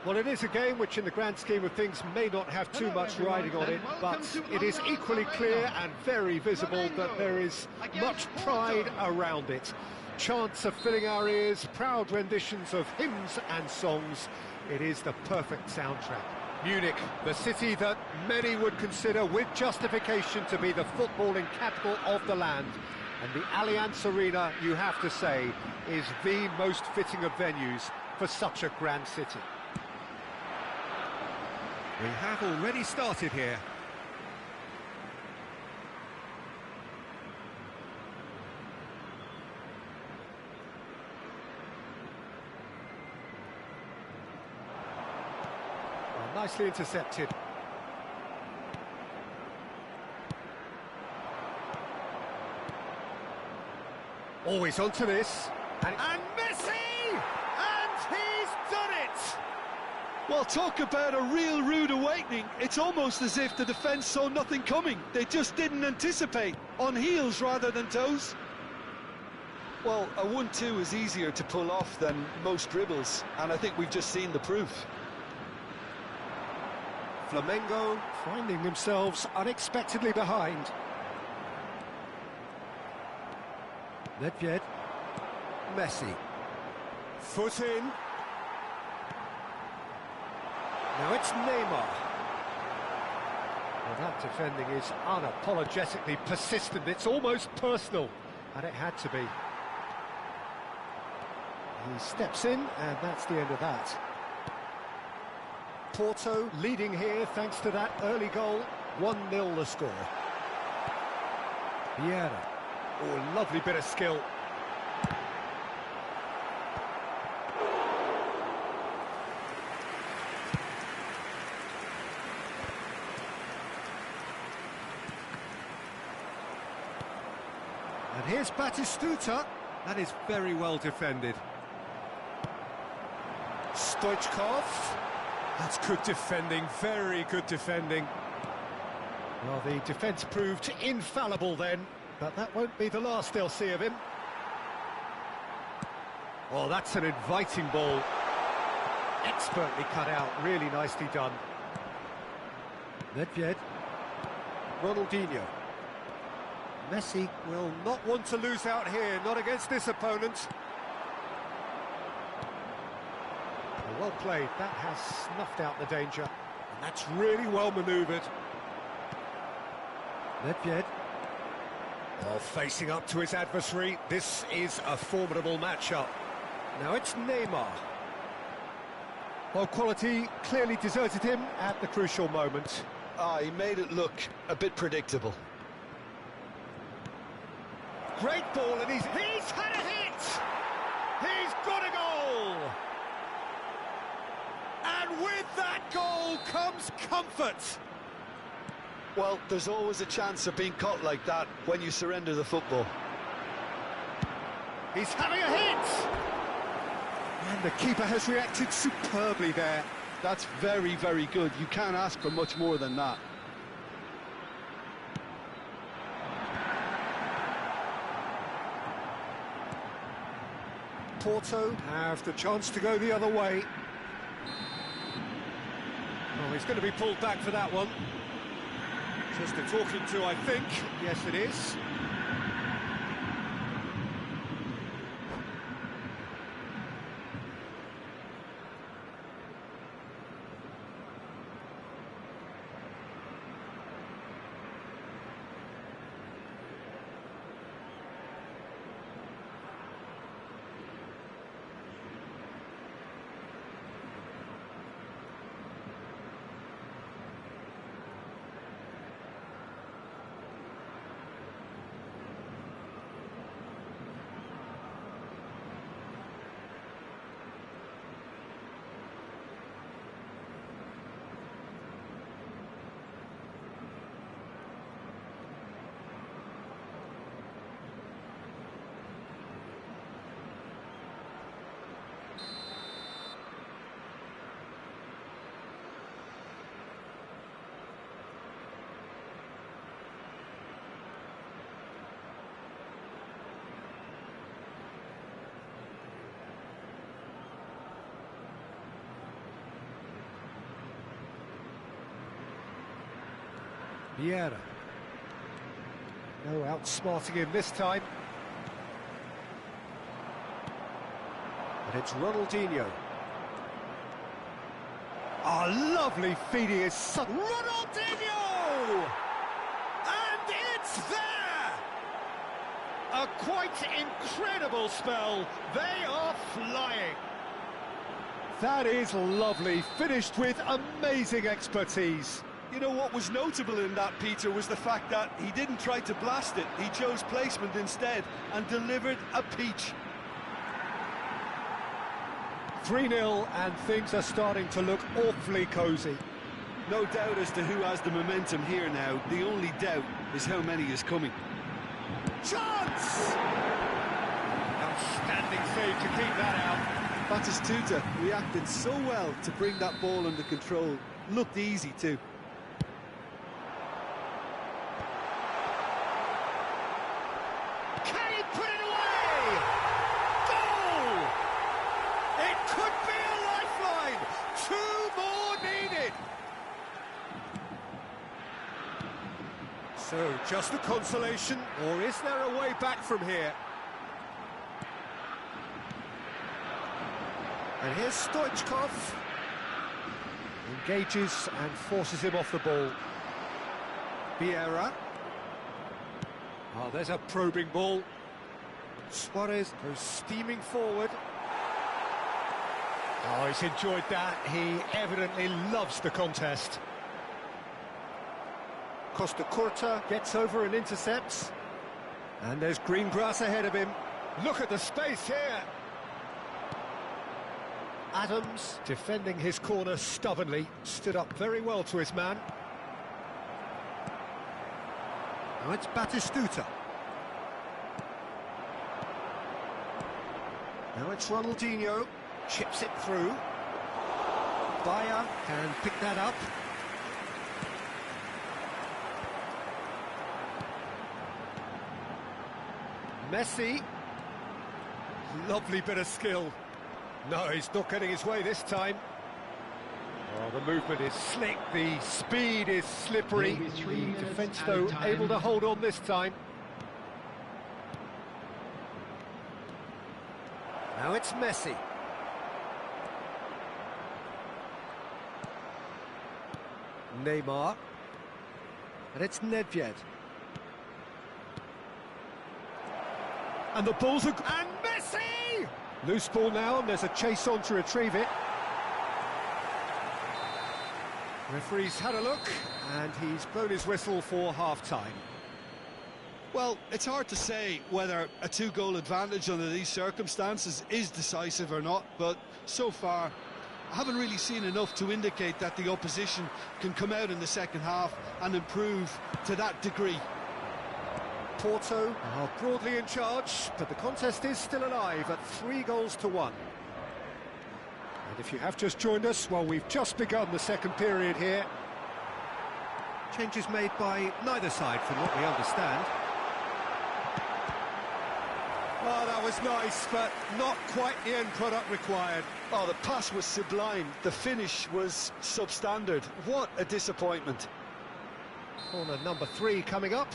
Well, it is a game which, in the grand scheme of things, may not have too much riding on it, but it is equally clear and very visible that there is much pride around it. Chants are filling our ears, proud renditions of hymns and songs. It is the perfect soundtrack. Munich, the city that many would consider, with justification, to be the footballing capital of the land. And the Allianz Arena, you have to say, is the most fitting of venues for such a grand city. We have already started here. Well, nicely intercepted. Always onto this. And Messi! And he's done it! Well, talk about a real rude awakening. It's almost as if the defence saw nothing coming. They just didn't anticipate. On heels rather than toes. Well, a 1-2 is easier to pull off than most dribbles, and I think we've just seen the proof. Flamengo finding themselves unexpectedly behind. Nedved. Messi. Foot in. Now it's Neymar. Well, that defending is unapologetically persistent. It's almost personal, and it had to be. He steps in, and that's the end of that. Porto leading here thanks to that early goal. 1-0 the score. Vieira. Oh, lovely bit of skill. And here's Batistuta. That is very well defended. Stoichkov. That's good defending, very good defending. Well, the defence proved infallible then, but that won't be the last they'll see of him. Oh, that's an inviting ball. Expertly cut out, really nicely done. Nedved. Ronaldinho. Messi will not want to lose out here, not against this opponent. Well played, that has snuffed out the danger. And that's really well manoeuvred. Nedved. Oh, facing up to his adversary, this is a formidable matchup. Now it's Neymar. Well, quality clearly deserted him at the crucial moment. He made it look a bit predictable. Great ball, and he's had a hit! He's got a goal! And with that goal comes comfort! Well, there's always a chance of being caught like that when you surrender the football. He's having a hit! And the keeper has reacted superbly there. That's very, very good. You can't ask for much more than that. Porto have the chance to go the other way. Oh, he's going to be pulled back for that one. Just a talking to, I think. Yes, it is. Vieira. No outsmarting him this time. And it's Ronaldinho. Oh, lovely feeding his son. Ronaldinho! And it's there! A quite incredible spell. They are flying. That is lovely, finished with amazing expertise. You know what was notable in that, Peter, was the fact that he didn't try to blast it. He chose placement instead and delivered a peach. 3-0 and things are starting to look awfully cosy. No doubt as to who has the momentum here now. The only doubt is how many is coming. Chance! Outstanding save to keep that out. Batistuta reacted so well to bring that ball under control. Looked easy too. Can he put it away? Goal! It could be a lifeline. 2 more needed. So, just a consolation, or is there a way back from here? And here's Stoichkov. Engages and forces him off the ball. Vieira. Oh, there's a probing ball. Suarez goes steaming forward. Oh, he's enjoyed that. He evidently loves the contest. Costa Curta gets over and intercepts. And there's green grass ahead of him. Look at the space here. Adams, defending his corner stubbornly, stood up very well to his man. Now it's Batistuta. Now it's Ronaldinho. Chips it through. Bayer can pick that up. Messi. Lovely bit of skill. No, he's not getting his way this time. Oh, the movement is slick, the speed is slippery. The defence, though, able to hold on this time. Now it's Messi. Neymar. And it's Nedved. And the ball's and Messi! Loose ball now, and there's a chase on to retrieve it. Referee's had a look, and he's blown his whistle for half-time. Well, it's hard to say whether a 2-goal advantage under these circumstances is decisive or not, but so far I haven't really seen enough to indicate that the opposition can come out in the second half and improve to that degree. Porto are broadly in charge, but the contest is still alive at 3-1. And if you have just joined us, well, we've just begun the second period here. Changes made by neither side, from what we understand. Oh, that was nice, but not quite the end product required. Oh, the pass was sublime. The finish was substandard. What a disappointment. Corner number 3 coming up.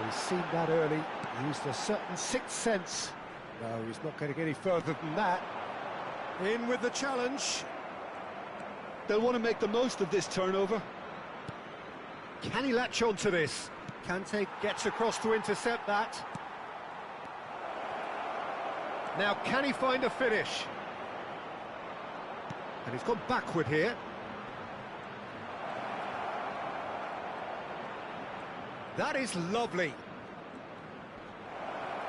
He's seen that early, used a certain sixth sense. No, he's not going to get any further than that. In with the challenge. They'll want to make the most of this turnover. Can he latch on to this? Kante gets across to intercept that. Now, can he find a finish? And he's gone backward here. That is lovely.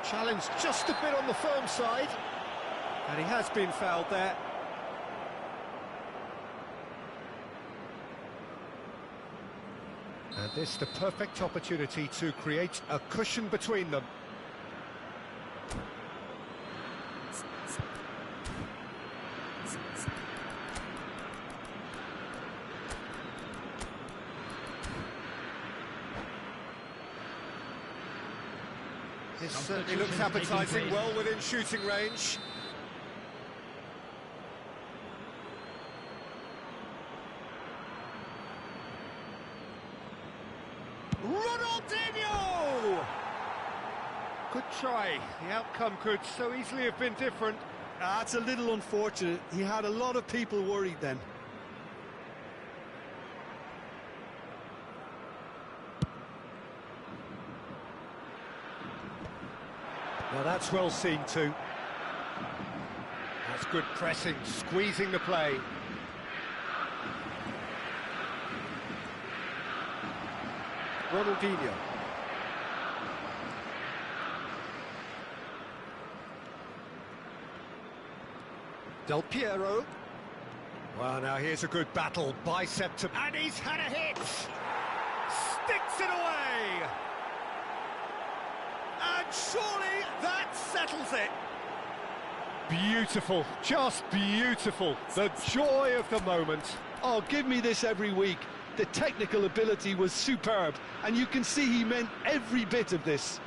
Challenge just a bit on the firm side. And he has been fouled there. And this the perfect opportunity to create a cushion between them. It certainly looks appetising, well within shooting range. Ronaldinho! Good try. The outcome could so easily have been different. That's a little unfortunate. He had a lot of people worried then. Well, that's well seen too. That's good pressing, squeezing the play. Ronaldinho. Del Piero. Well, now here's a good battle, bicep to... And he's had a hit! Sticks it away! And surely that settles it! Beautiful, just beautiful. The joy of the moment. Oh, give me this every week. The technical ability was superb, and you can see he meant every bit of this.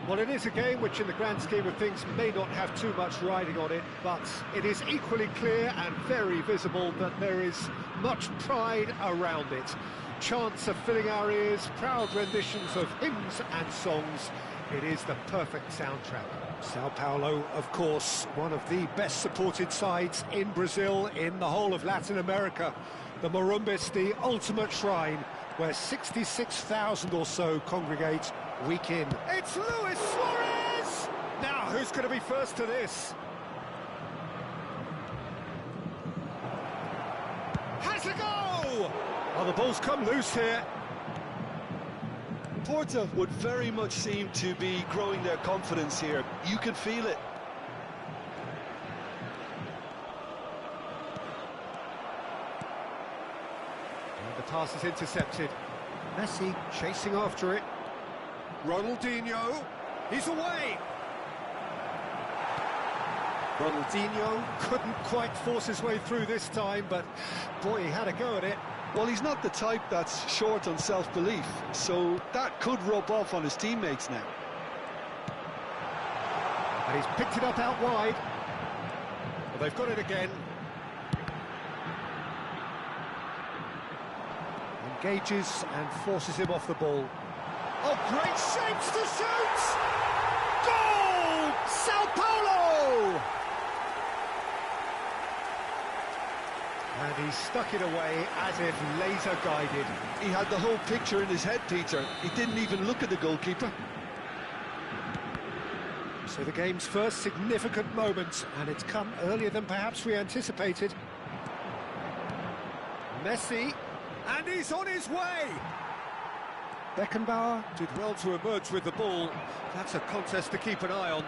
Well, it is a game which, in the grand scheme of things, may not have too much riding on it, but it is equally clear and very visible that there is much pride around it. Chants are filling our ears, proud renditions of hymns and songs. It is the perfect soundtrack. Sao Paulo, of course, one of the best supported sides in Brazil, in the whole of Latin America. The Morumbis, the ultimate shrine, where 66,000 or so congregate week in. It's Luis Suarez! Now, who's going to be first to this? Has a go! Well, the ball's come loose here. Porto would very much seem to be growing their confidence here. You can feel it. And the pass is intercepted. Messi chasing after it. Ronaldinho, he's away. Ronaldinho couldn't quite force his way through this time, but boy, he had a go at it. Well, he's not the type that's short on self-belief, so that could rub off on his teammates now. And he's picked it up out wide. Well, they've got it again. Engages and forces him off the ball. Oh, great shapes to shoot! Goal! Sao Paulo! And he stuck it away as if laser-guided. He had the whole picture in his head, Peter. He didn't even look at the goalkeeper. So the game's first significant moment, and it's come earlier than perhaps we anticipated. Messi, and he's on his way! Beckenbauer Did well to emerge with the ball. That's a contest to keep an eye on.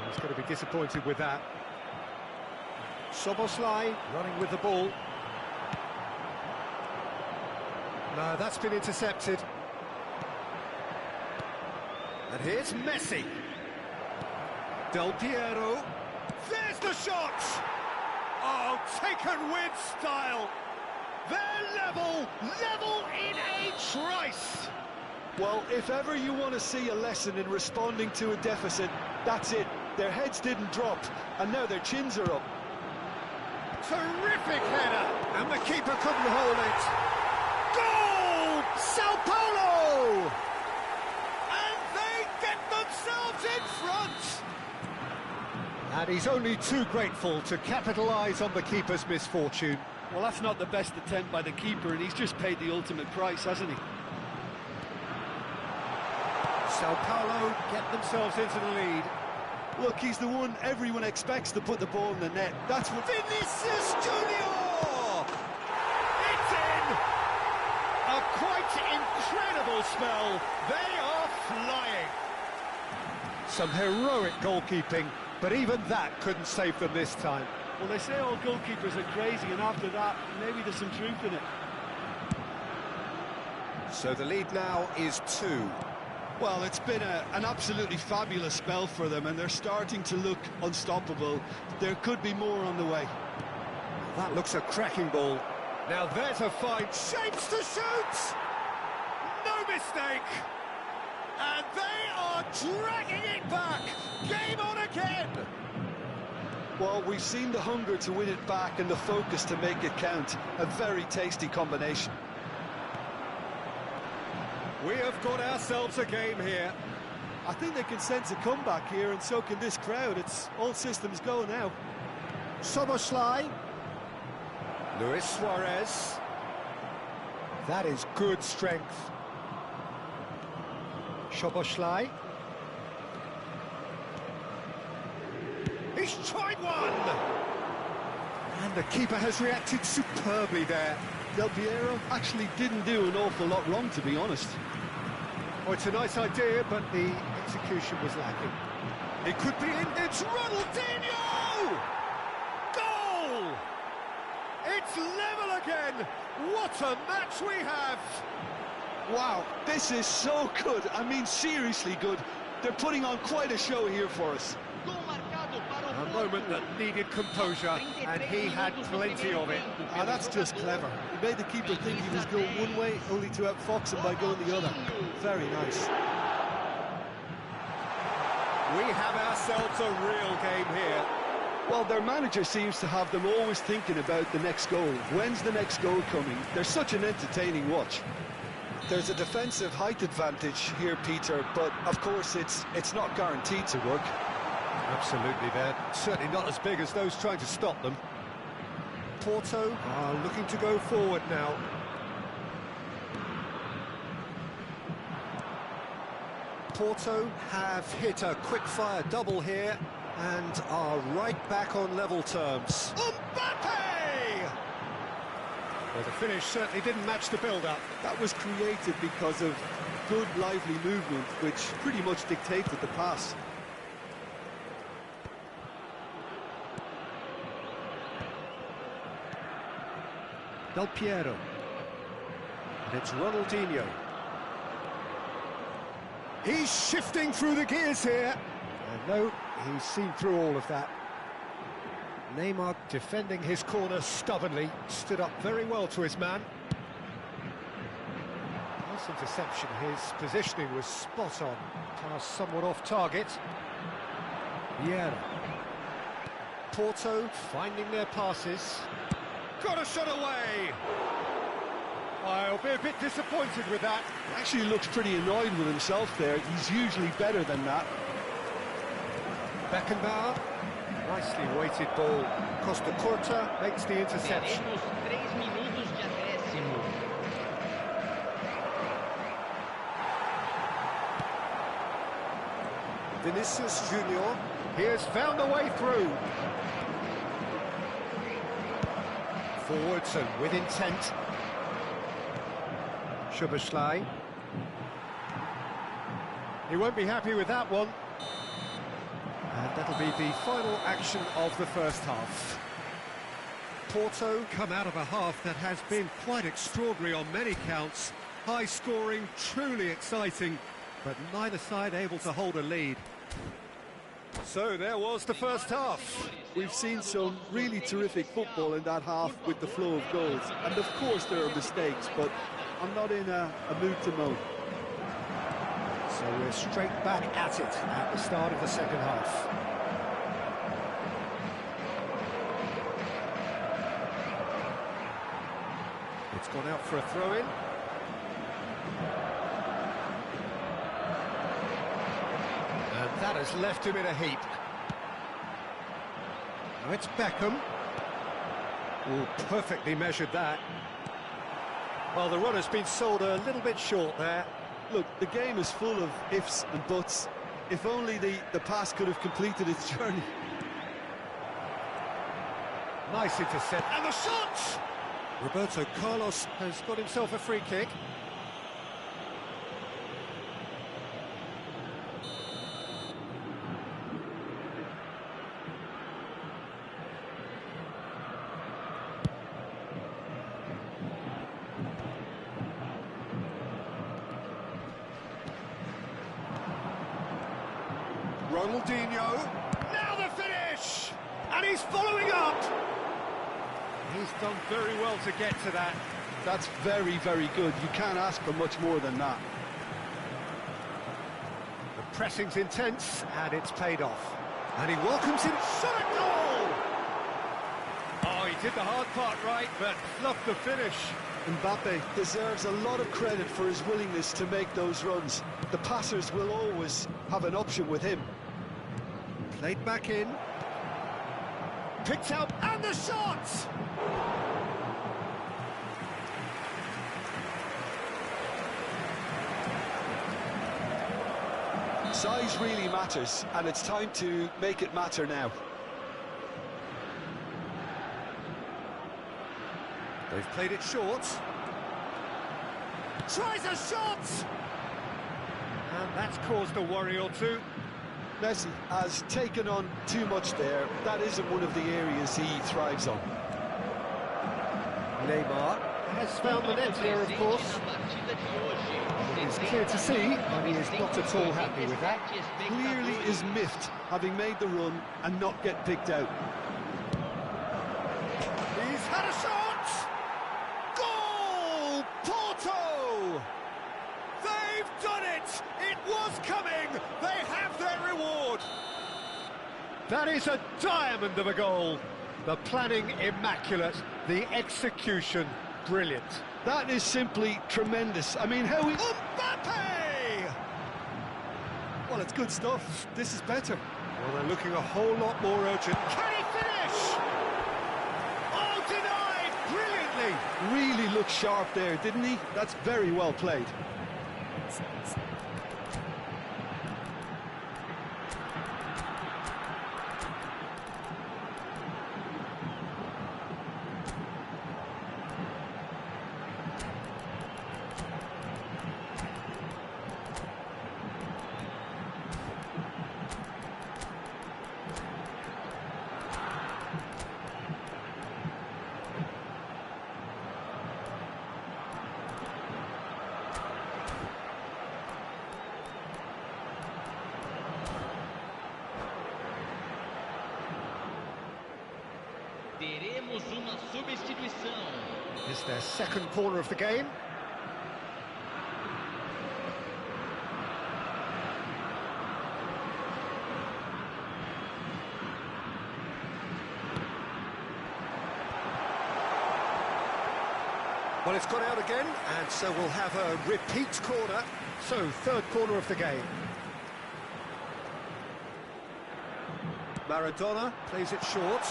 He's going to be disappointed with that. Szoboszlai running with the ball. No, that's been intercepted. And here's Messi. Del Piero. There's the shot! Oh, taken with style. They're level in a trice. Well, if ever you want to see a lesson in responding to a deficit, that's it. Their heads didn't drop, and now their chins are up. Terrific header, and the keeper couldn't hold it. Goal! Sao Paulo! And they get themselves in front. And he's only too grateful to capitalise on the keeper's misfortune. Well, that's not the best attempt by the keeper, and he's just paid the ultimate price, hasn't he? Sao Paulo get themselves into the lead. Look, he's the one everyone expects to put the ball in the net. That's what... Vinicius Junior! It's in! A quite incredible spell. They are flying. Some heroic goalkeeping, but even that couldn't save them this time. Well, they say all goalkeepers are crazy, and after that, maybe there's some truth in it. So the lead now is 2. Well, it's been an absolutely fabulous spell for them, and they're starting to look unstoppable. There could be more on the way. That looks a cracking ball. Now there's a fine shapes to shoot! No mistake! And they are dragging it back! Game on again! Well, we've seen the hunger to win it back and the focus to make it count. A very tasty combination. We have got ourselves a game here. I think they can sense a comeback here, and so can this crowd. It's all systems go now. Szoboszlai. Luis Suarez. That is good strength. Szoboszlai. He's tried one! And the keeper has reacted superbly there. Del Piero actually didn't do an awful lot wrong, to be honest. Oh, it's a nice idea, but the execution was lacking. It could be in. It's Ronaldinho! Goal! It's level again! What a match we have! Wow, this is so good. I mean, seriously good. They're putting on quite a show here for us. A moment that needed composure, and he had plenty of it. That's just clever. He made the keeper think he was going one way, only to outfox him by going the other. Very nice. We have ourselves a real game here. Well, their manager seems to have them always thinking about the next goal. When's the next goal coming? They're such an entertaining watch. There's a defensive height advantage here, Peter, but of course it's not guaranteed to work. Absolutely, they're certainly not as big as those trying to stop them. Porto are looking to go forward now. Porto have hit a quick-fire double here and are right back on level terms. Mbappe! the finish certainly didn't match the build-up. That was created because of good, lively movement, which pretty much dictated the pass. Del Piero. And it's Ronaldinho. He's shifting through the gears here. And no, he's seen through all of that. Neymar defending his corner stubbornly, stood up very well to his man. Nice interception, his positioning was spot on. Pass somewhat off target. Vieira. Porto finding their passes. Got a shot away! I'll be a bit disappointed with that. Actually looks pretty annoyed with himself there. He's usually better than that. Beckenbauer. Nicely weighted ball. Costa Curta makes the interception. Teremos 3 minutos de acréscimo. Vinicius Junior. He has found a way through. Forwards and with intent. Szoboszlai. He won't be happy with that one. And that'll be the final action of the first half. Porto come out of a half that has been quite extraordinary on many counts. High scoring, truly exciting, but neither side able to hold a lead. So there was the first half. We've seen some really terrific football in that half with the flow of goals. And of course there are mistakes, but I'm not in a mood to moan. So we're straight back at it at the start of the second half. It's gone out for a throw-in. And that has left him in a heap. Now it's Beckham. Oh, perfectly measured that. Well, the run has been sold a little bit short there. Look, the game is full of ifs and buts. If only the pass could have completed its journey. Nice intercept. And the shot! Roberto Carlos has got himself a free kick. Ronaldinho, now the finish! And he's following up! He's done very well to get to that. That's very, very good. You can't ask for much more than that. The pressing's intense, and it's paid off. And he welcomes him, shot at goal! Oh, he did the hard part right, but fluffed the finish. Mbappe deserves a lot of credit for his willingness to make those runs. The passers will always have an option with him. Played back in. Picked out, and the shot! Size really matters, and it's time to make it matter now. They've played it short. Tries a shot! And that's caused a worry or two. Messi has taken on too much there. That isn't one of the areas he thrives on. Neymar has found the net here, of course. It's clear to see, and he is not at all happy with that. Clearly is miffed, having made the run and not get picked out. He's had a shot! Goal! Porto! They've done it! It was coming! They have their reward! That is a diamond of a goal. The planning immaculate, the execution brilliant. That is simply tremendous. I mean, how he... Mbappe! Well, it's good stuff. This is better. Well, they're looking a whole lot more urgent. Can he finish? Oh, denied! Brilliantly! Really looked sharp there, didn't he? That's very well played. Temos uma substituição. It's their second corner of the game. Well, it's gone out again, and so we'll have a repeat corner. So, third corner of the game. Maradona plays it short.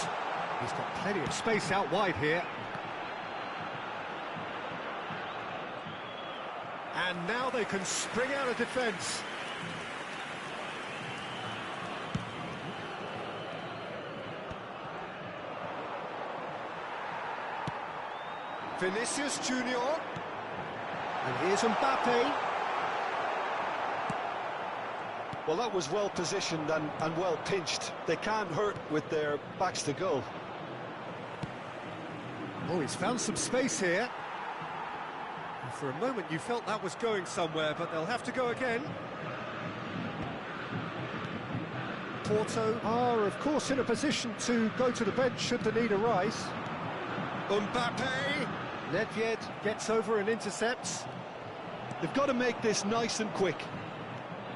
He's got plenty of space out wide here. And now they can spring out of defence. Vinicius Junior. And here's Mbappe. Well, that was well positioned and well pinched. They can't hurt with their backs to goal. Oh, he's found some space here. And for a moment you felt that was going somewhere, but they'll have to go again. Porto are, of course, in a position to go to the bench should the need arise. Mbappe! Nedved gets over and intercepts. They've got to make this nice and quick.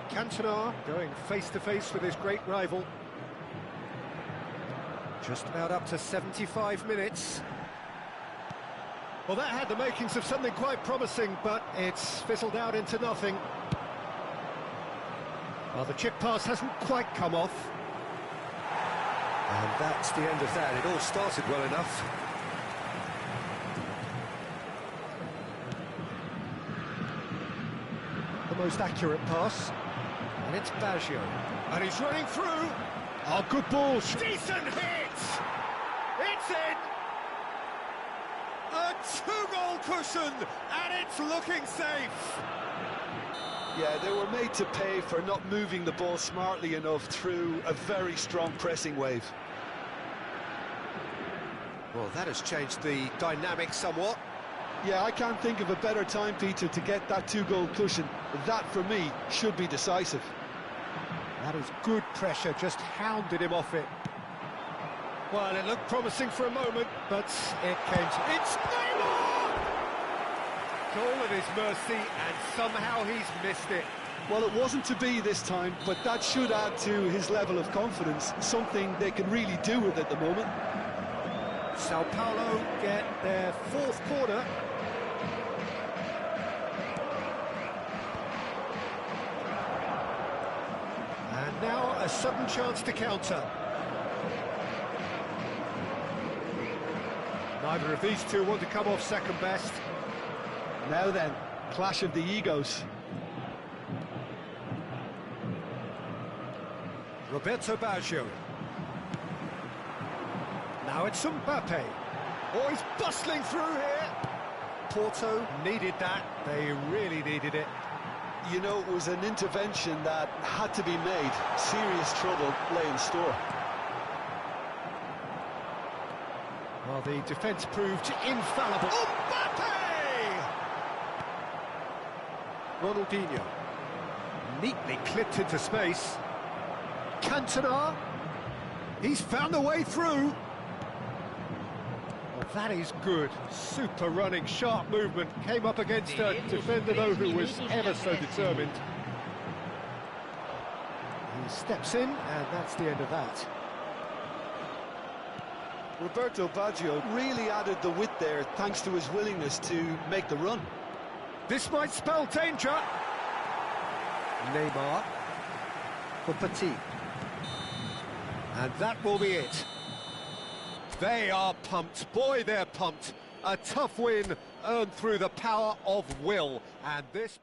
Cantona going face-to-face with his great rival. Just about up to 75 minutes. Well, that had the makings of something quite promising, but it's fizzled out into nothing. Well, the chip pass hasn't quite come off. And that's the end of that. It all started well enough. The most accurate pass. And it's Baggio. And he's running through. Oh, good ball. Decent hit! It's in! A two-goal cushion, and it's looking safe. Yeah, they were made to pay for not moving the ball smartly enough through a very strong pressing wave. Well, that has changed the dynamic somewhat. Yeah, I can't think of a better time, Peter, to get that two-goal cushion. That, for me, should be decisive. That is good pressure, just hounded him off it. Well, it looked promising for a moment, but it came to... It's Neymar! Goal at his mercy, and somehow he's missed it. Well, it wasn't to be this time, but that should add to his level of confidence, something they can really do with at the moment. Sao Paulo get their fourth corner. And now a sudden chance to counter. Neither of these two want to come off second best. Now then, clash of the egos. Roberto Baggio. Now it's Mbappe. Oh, he's bustling through here. Porto needed that. They really needed it. You know, it was an intervention that had to be made. Serious trouble lay in store. Well, the defence proved infallible. Mbappe! Ronaldinho. Neatly clipped into space. Cantona. He's found a way through. Well, that is good. Super running, sharp movement. Came up against a defender, though, who was ever so determined. He steps in, and that's the end of that. Roberto Baggio really added the width there thanks to his willingness to make the run. This might spell danger. Neymar for Petit. And that will be it. They are pumped. Boy, they're pumped. A tough win earned through the power of will. And this...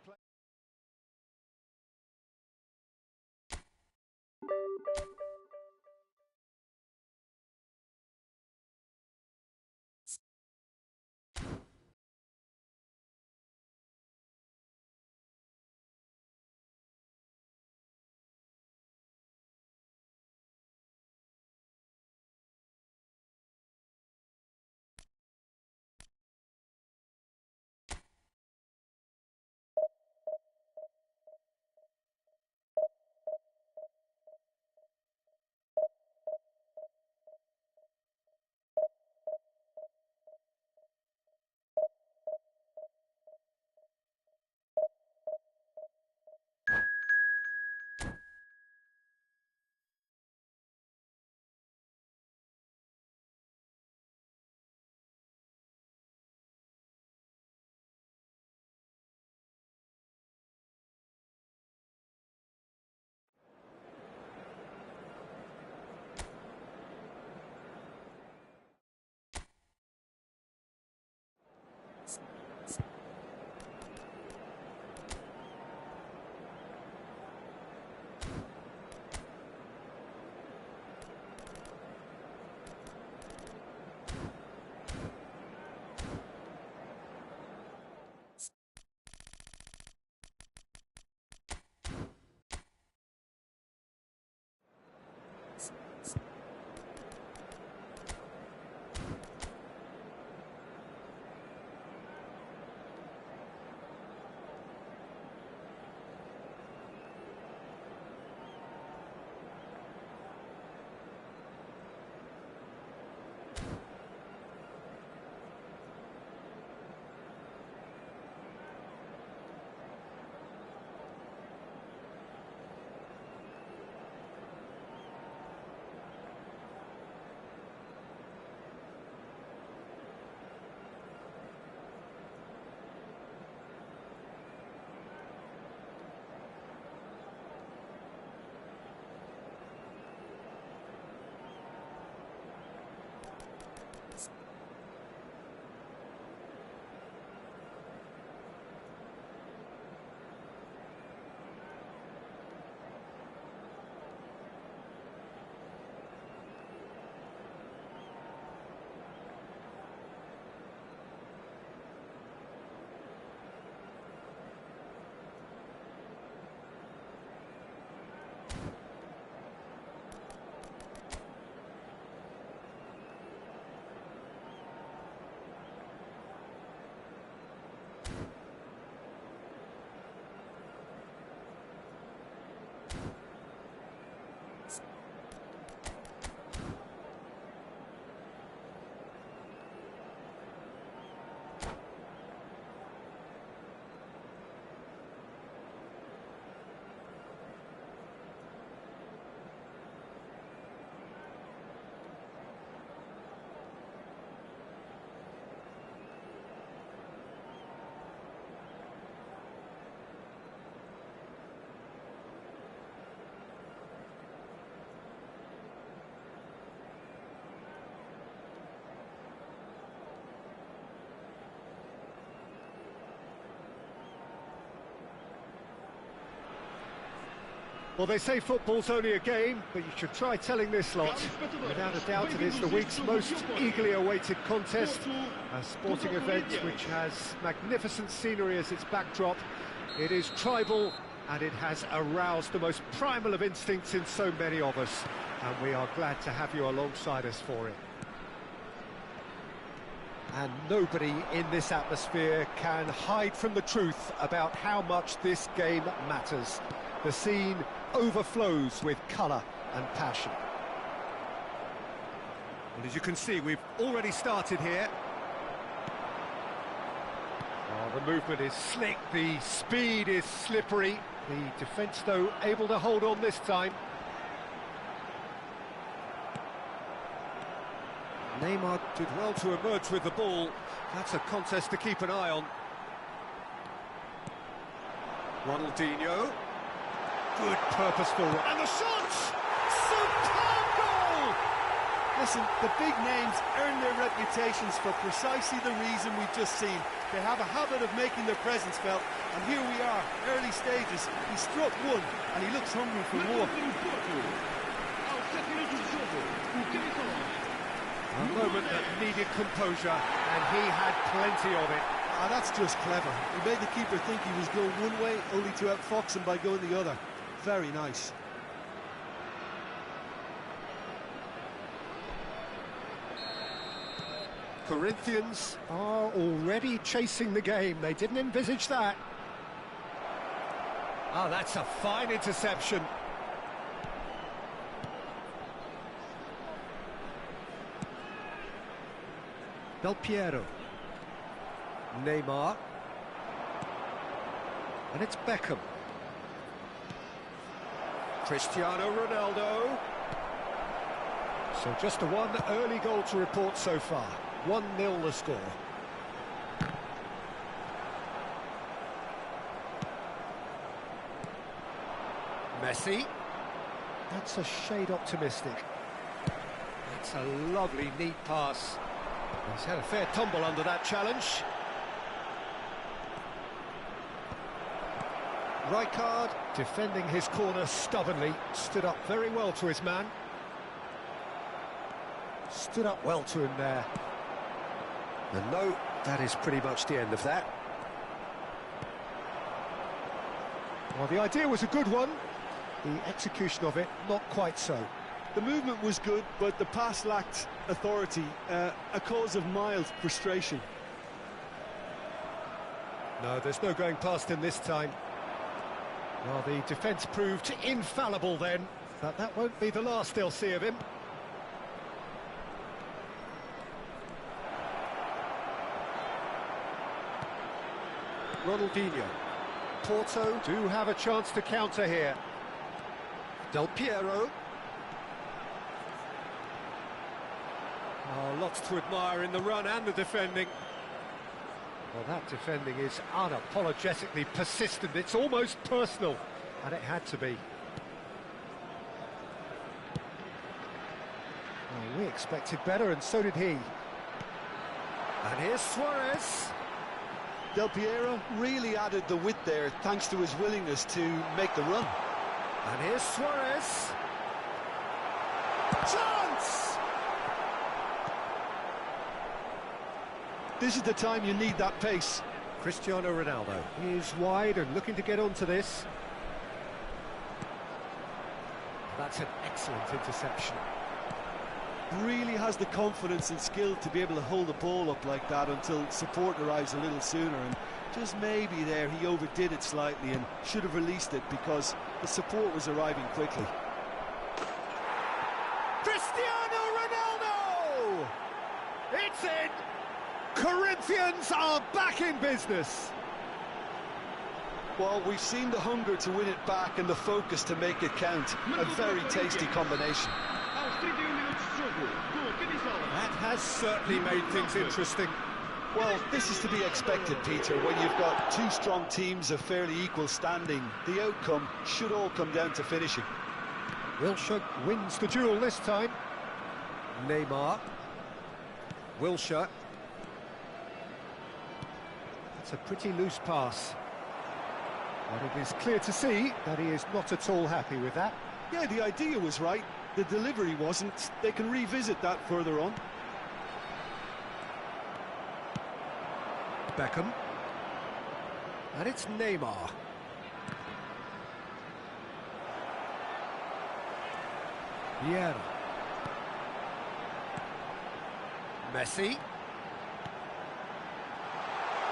Well, they say football's only a game, but you should try telling this lot. Without a doubt, it is the week's most eagerly awaited contest. A sporting event which has magnificent scenery as its backdrop. It is tribal, and it has aroused the most primal of instincts in so many of us. And we are glad to have you alongside us for it. And nobody in this atmosphere can hide from the truth about how much this game matters. The scene overflows with colour and passion. Well, as you can see, we've already started here. Oh, the movement is slick, the speed is slippery. The defence, though, able to hold on this time. Neymar did well to emerge with the ball. That's a contest to keep an eye on. Ronaldinho. Good, purposeful. And the shot! Superb goal! Listen, the big names earn their reputations for precisely the reason we've just seen. They have a habit of making their presence felt, and here we are, early stages. He struck one, and he looks hungry for more. A moment that needed composure, and he had plenty of it. Ah, that's just clever. He made the keeper think he was going one way, only to outfox him by going the other. Very nice. Corinthians are already chasing the game. They didn't envisage that. Oh, that's a fine interception. Del Piero. Neymar. And it's Beckham. Cristiano Ronaldo. So just one early goal to report so far. 1-0 the score. Messi. That's a shade optimistic. That's a lovely, neat pass. He's had a fair tumble under that challenge. Rijkaard defending his corner stubbornly, stood up very well to his man. Stood up well to him there. And no, that is pretty much the end of that. Well, the idea was a good one. The execution of it, not quite so. The movement was good, but the pass lacked authority, a cause of mild frustration. No, there's no going past him this time. Well, the defence proved infallible then, but that won't be the last they'll see of him. Ronaldinho. Porto do have a chance to counter here. Del Piero. Oh, lots to admire in the run and the defending. Well, that defending is unapologetically persistent. It's almost personal, and it had to be. Well, we expected better, and so did he. And here's Suarez. Del Piero really added the width there, thanks to his willingness to make the run. And here's Suarez. Chance! This is the time you need that pace. Cristiano Ronaldo is wide and looking to get onto this. That's an excellent interception. Really has the confidence and skill to be able to hold the ball up like that until support arrives a little sooner, and just maybe there he overdid it slightly and should have released it because the support was arriving quickly. Cristiano Ronaldo! It's in! Corinthians are back in business. Well, we've seen the hunger to win it back and the focus to make it count. A very tasty combination. That has certainly made things interesting. Well, this is to be expected, Peter. When you've got two strong teams of fairly equal standing, the outcome should all come down to finishing. Wilshere wins the duel this time. Neymar. Wilshere. That's a pretty loose pass. But it is clear to see that he is not at all happy with that. Yeah, the idea was right, the delivery wasn't. They can revisit that further on. Beckham. And it's Neymar. Vieira. Messi.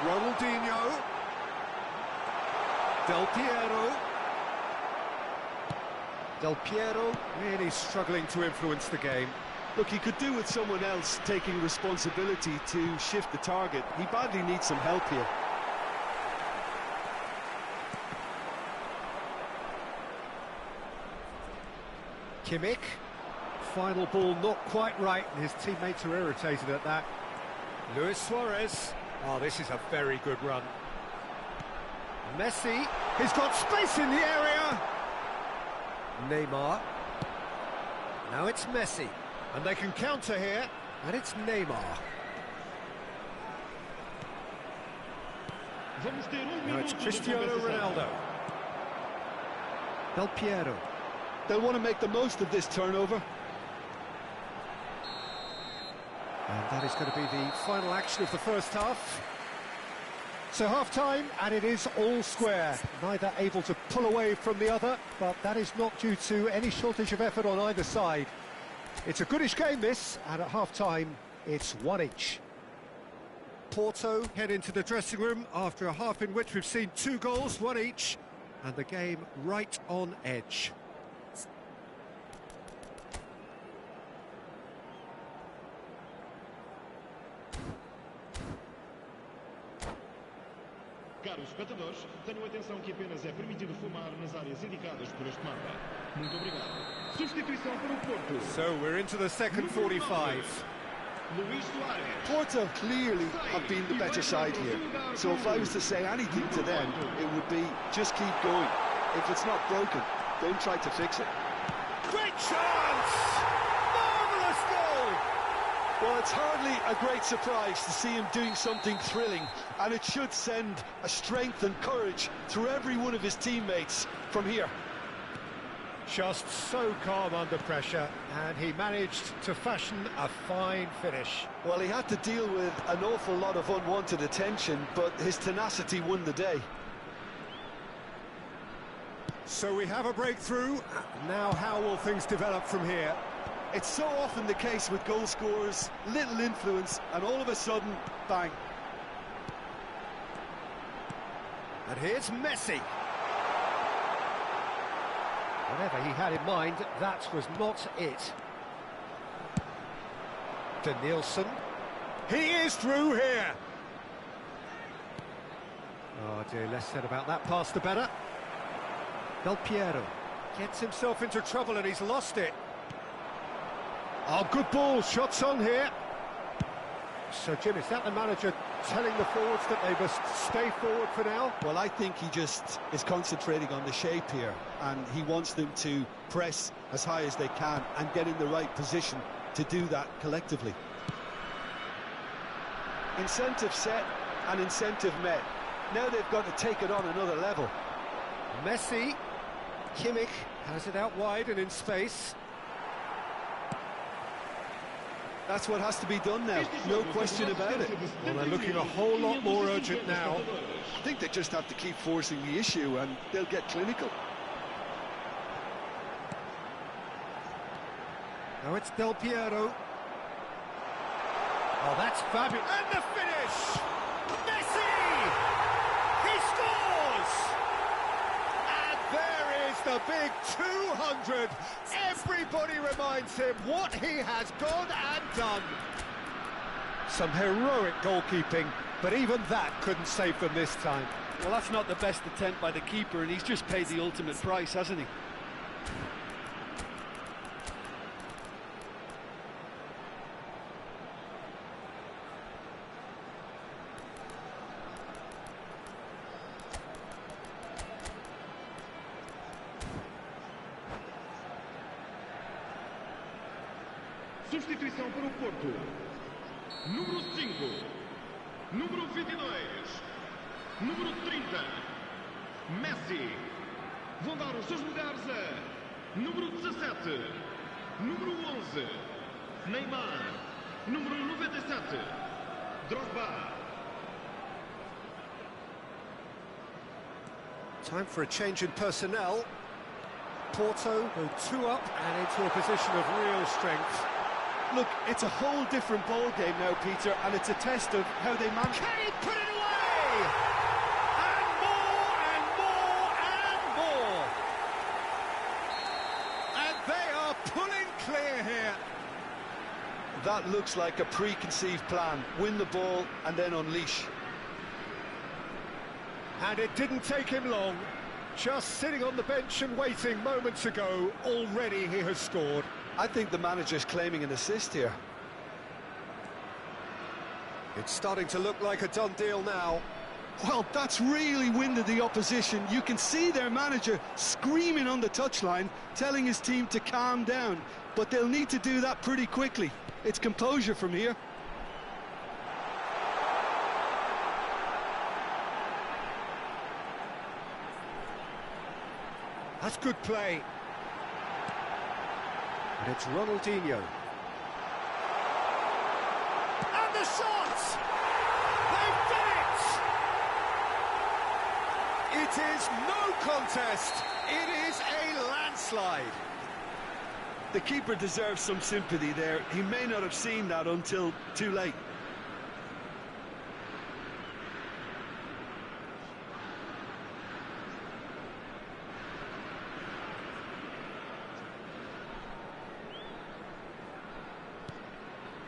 Ronaldinho. Del Piero. Del Piero really struggling to influence the game. Look, he could do with someone else taking responsibility to shift the target. He badly needs some help here. Kimmich. Final ball not quite right, and his teammates are irritated at that. Luis Suarez. Oh, this is a very good run. Messi. He's got space in the area. Neymar. Now it's Messi. And they can counter here. And it's Neymar. Now it's Cristiano Ronaldo. Del Piero. They'll want to make the most of this turnover. And that is going to be the final action of the first half. So half-time, and it is all square. Neither able to pull away from the other, but that is not due to any shortage of effort on either side. It's a goodish game, this, and at half-time, it's one each. Porto head into the dressing room after a half in which we've seen 2 goals, one each, and the game right on edge. Caros espectadores, tenham atenção que apenas é permitido fumar nas áreas indicadas por este mapa. Muito obrigado. Substituição para o Porto. So we're into the second 45. Luís Suarez. Porto clearly have been the better side here. So if I was to say anything to them, it would be just keep going. If it's not broken, don't try to fix it. Great chance! Marvellous goal! Well, it's hardly a great surprise to see him doing something thrilling, and it should send a strength and courage through every one of his teammates from here. Just so calm under pressure, and he managed to fashion a fine finish. Well, he had to deal with an awful lot of unwanted attention, but his tenacity won the day. So we have a breakthrough. Now how will things develop from here? It's so often the case with goal scorers, little influence, and all of a sudden, bang. And here's Messi. Whatever he had in mind, that was not it. Danielson. He is through here. Oh dear, less said about that pass the better. Del Piero gets himself into trouble and he's lost it. Oh, good ball, shots on here. So, Jim, is that the manager telling the forwards that they must stay forward for now? Well, I think he just is concentrating on the shape here, and he wants them to press as high as they can and get in the right position to do that collectively. Incentive set and incentive met. Now they've got to take it on another level. Messi. Kimmich has it out wide and in space. That's what has to be done now, no question about it. Well, they're looking a whole lot more urgent now. I think they just have to keep forcing the issue and they'll get clinical. Now it's Del Piero. Oh, that's fabulous. And the finish! Messi! He scores! And there is the big 200. Everybody reminds him what he has gone and done. Some heroic goalkeeping, but even that couldn't save them this time. Well, that's not the best attempt by the keeper, and he's just paid the ultimate price, hasn't he? Substituição para o Porto. Número 5. Número 22. Número 30. Messi. Vão dar os seus lugares a número 17, número 11, Neymar, número 97, Drogba. Time for a change in personnel. Porto go 2 up and into a position of real strength. Look, it's a whole different ball game now, Peter, and it's a test of how they manage. Can he put it away? And more and more and more. And they are pulling clear here. That looks like a preconceived plan. Win the ball and then unleash. And it didn't take him long. Just sitting on the bench and waiting moments ago, already he has scored. I think the manager's claiming an assist here. It's starting to look like a done deal now. Well, that's really winded the opposition. You can see their manager screaming on the touchline, telling his team to calm down. But they'll need to do that pretty quickly. It's composure from here. That's good play. And it's Ronaldinho. And the shot! They've done it! It is no contest. It is a landslide. The keeper deserves some sympathy there. He may not have seen that until too late.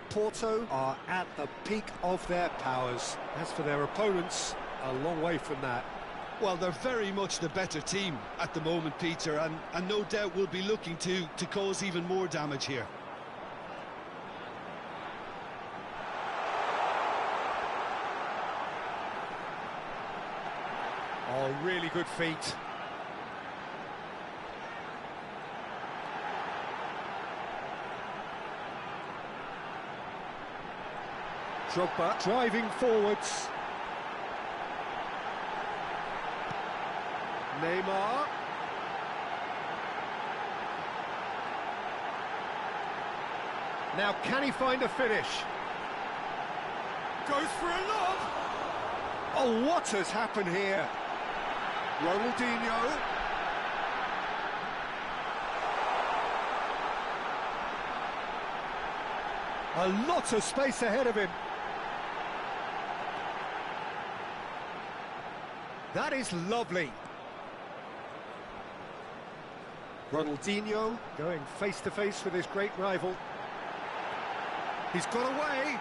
Porto are at the peak of their powers. As for their opponents, a long way from that. Well, they're very much the better team at the moment, Peter, and no doubt will be looking to cause even more damage here. Oh, really good feet. Drogba driving forwards. Neymar. Now can he find a finish? Goes for a lob. Oh, what has happened here? Ronaldinho. A lot of space ahead of him. That is lovely. Ronaldinho going face-to-face with his great rival. He's got away.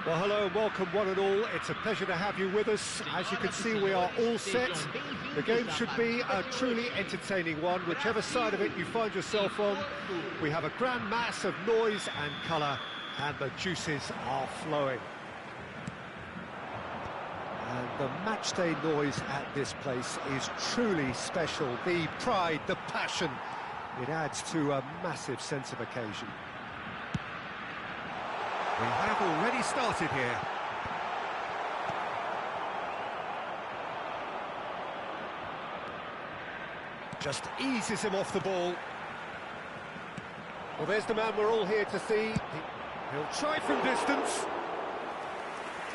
Well, hello and welcome one and all. It's a pleasure to have you with us. As you can see, we are all set. The game should be a truly entertaining one, whichever side of it you find yourself on. We have a grand mass of noise and colour, and the juices are flowing. And the matchday noise at this place is truly special. The pride, the passion, it adds to a massive sense of occasion. We have already started here. Just eases him off the ball. Well, there's the man we're all here to see. He'll try from distance.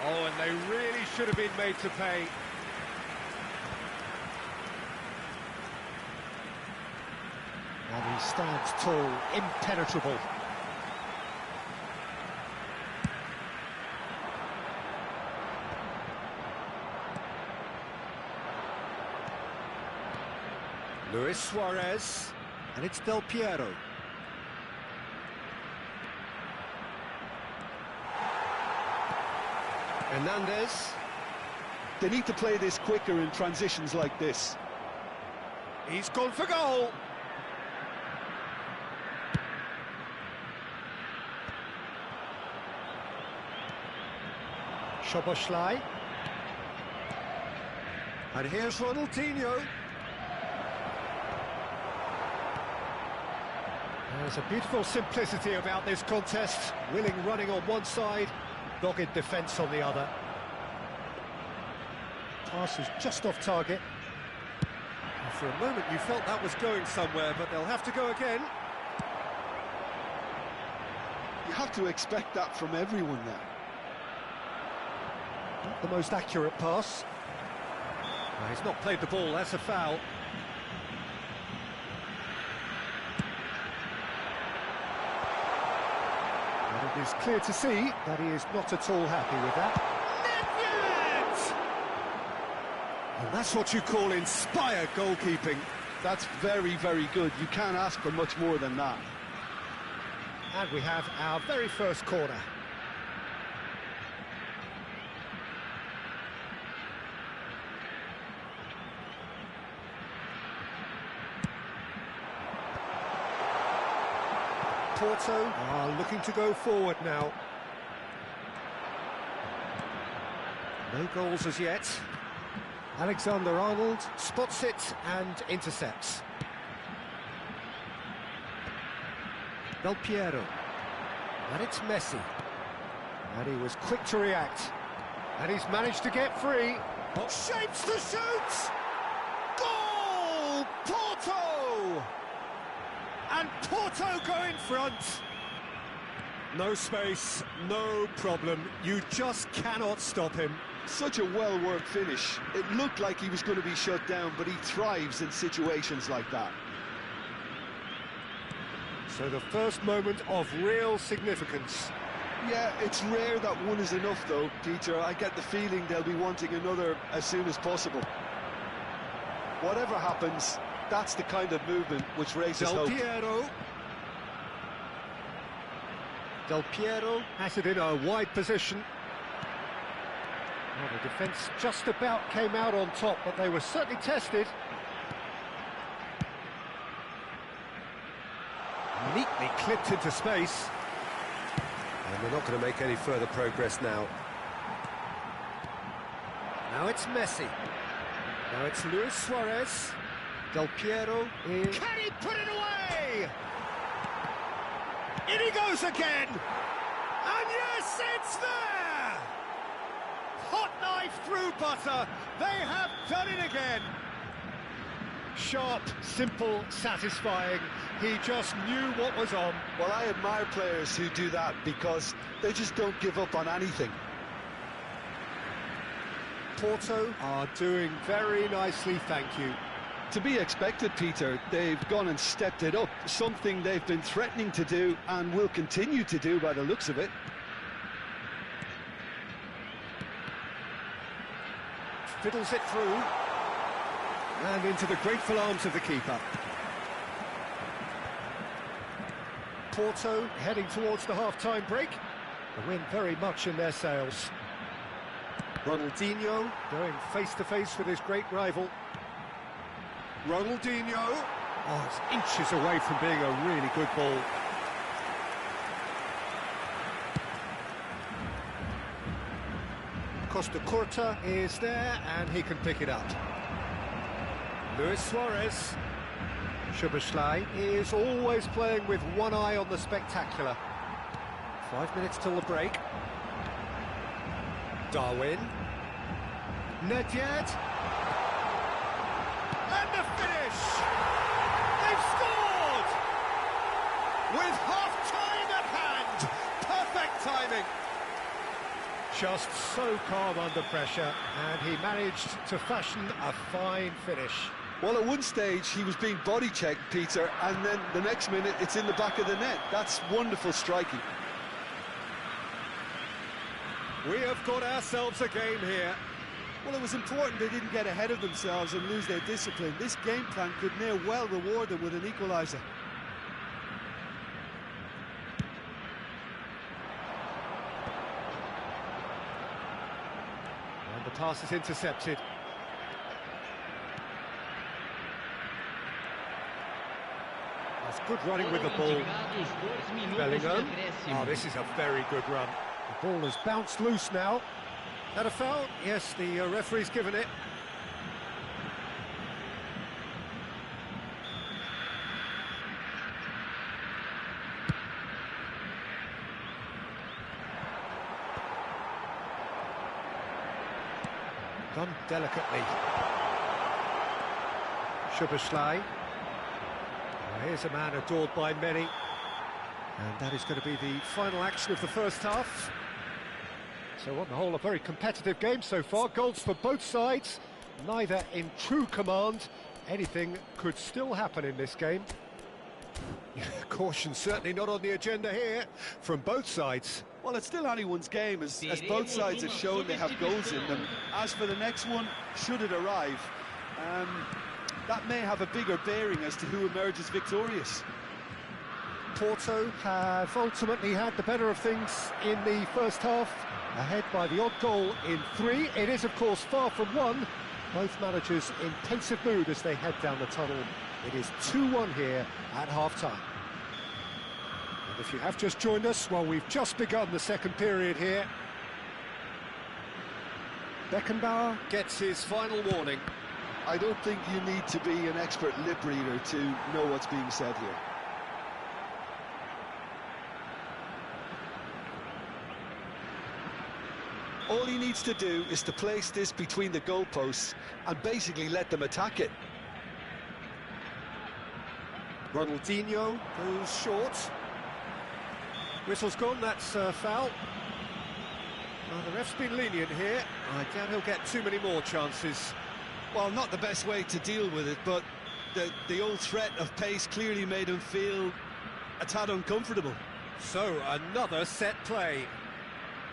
Oh, and they really should have been made to pay. And he stands tall, impenetrable. Luis Suarez, and it's Del Piero. Hernandez. They need to play this quicker in transitions like this. He's gone for goal. Szoboszlai. And here's Ronaldinho. There's a beautiful simplicity about this contest. Willing running on one side, dogged defence on the other. Pass is just off target. And for a moment you felt that was going somewhere, but they'll have to go again. You have to expect that from everyone now. Not the most accurate pass. Well, he's not played the ball, that's a foul. It is clear to see that he is not at all happy with that. And that's what you call inspired goalkeeping. That's very, very good. You can't ask for much more than that. And we have our very first corner. Porto are looking to go forward now. No goals as yet. Alexander-Arnold spots it and intercepts. Del Piero. And it's Messi. And he was quick to react. And he's managed to get free. Shapes to shoot! Goal! Porto! And Porto go in front. No space, no problem. You just cannot stop him. Such a well-worked finish. It looked like he was going to be shut down, but he thrives in situations like that. So the first moment of real significance. Yeah, it's rare that one is enough, though, Peter. I get the feeling they'll be wanting another as soon as possible. Whatever happens, that's the kind of movement which raises Del hope. Piero. Del Piero has it in a wide position. Well, the defence just about came out on top, but they were certainly tested. Neatly clipped into space. And they're not going to make any further progress now. Now it's Messi. Now it's Luis Suarez. Del Piero is... Can he put it away? In he goes again! And yes, it's there! Hot knife through butter. They have done it again. Sharp, simple, satisfying. He just knew what was on. Well, I admire players who do that because they just don't give up on anything. Porto are doing very nicely, thank you. To be expected, Peter. They've gone and stepped it up, something they've been threatening to do and will continue to do by the looks of it. Fiddles it through. And into the grateful arms of the keeper. Porto heading towards the half-time break. The wind very much in their sails. Ronaldinho going face-to-face with his great rival. Ronaldinho. Oh, it's inches away from being a really good ball. Costa Curta is there, and he can pick it up. Luis Suarez. Szoboszlai is always playing with one eye on the spectacular. 5 minutes till the break. Darwin. Nedved. And the finish! They've scored! With half-time at hand! Perfect timing! Just so calm under pressure, and he managed to fashion a fine finish. Well, at one stage he was being body-checked, Peter, and then the next minute it's in the back of the net. That's wonderful striking. We have got ourselves a game here. Well, it was important they didn't get ahead of themselves and lose their discipline. This game plan could now well reward them with an equaliser. And the pass is intercepted. That's good running with the ball. Bellingham. Oh, this is a very good run. The ball has bounced loose now. That a foul? Yes, the referee's given it. Done delicately. Szoboszlai. Here's a man adored by many. And that is going to be the final action of the first half. So on the whole, a very competitive game so far. Goals for both sides, neither in true command. Anything could still happen in this game. Caution certainly not on the agenda here from both sides. Well, it's still anyone's game, as both sides have shown they have goals in them. As for the next one, should it arrive, that may have a bigger bearing as to who emerges victorious. Porto have ultimately had the better of things in the first half, ahead by the odd goal in 3. It is, of course, far from 1. Both managers in pensive mood as they head down the tunnel. It is 2-1 here at half-time. And if you have just joined us, well, we've just begun the second period here. Beckenbauer gets his final warning. I don't think you need to be an expert lip reader to know what's being said here. All he needs to do is to place this between the goalposts and basically let them attack it. Ronaldinho goes short. Whistle's gone, that's a foul. Well, the ref's been lenient here. I doubt he'll get too many more chances. Well, not the best way to deal with it, but the old threat of pace clearly made him feel a tad uncomfortable. So, another set play.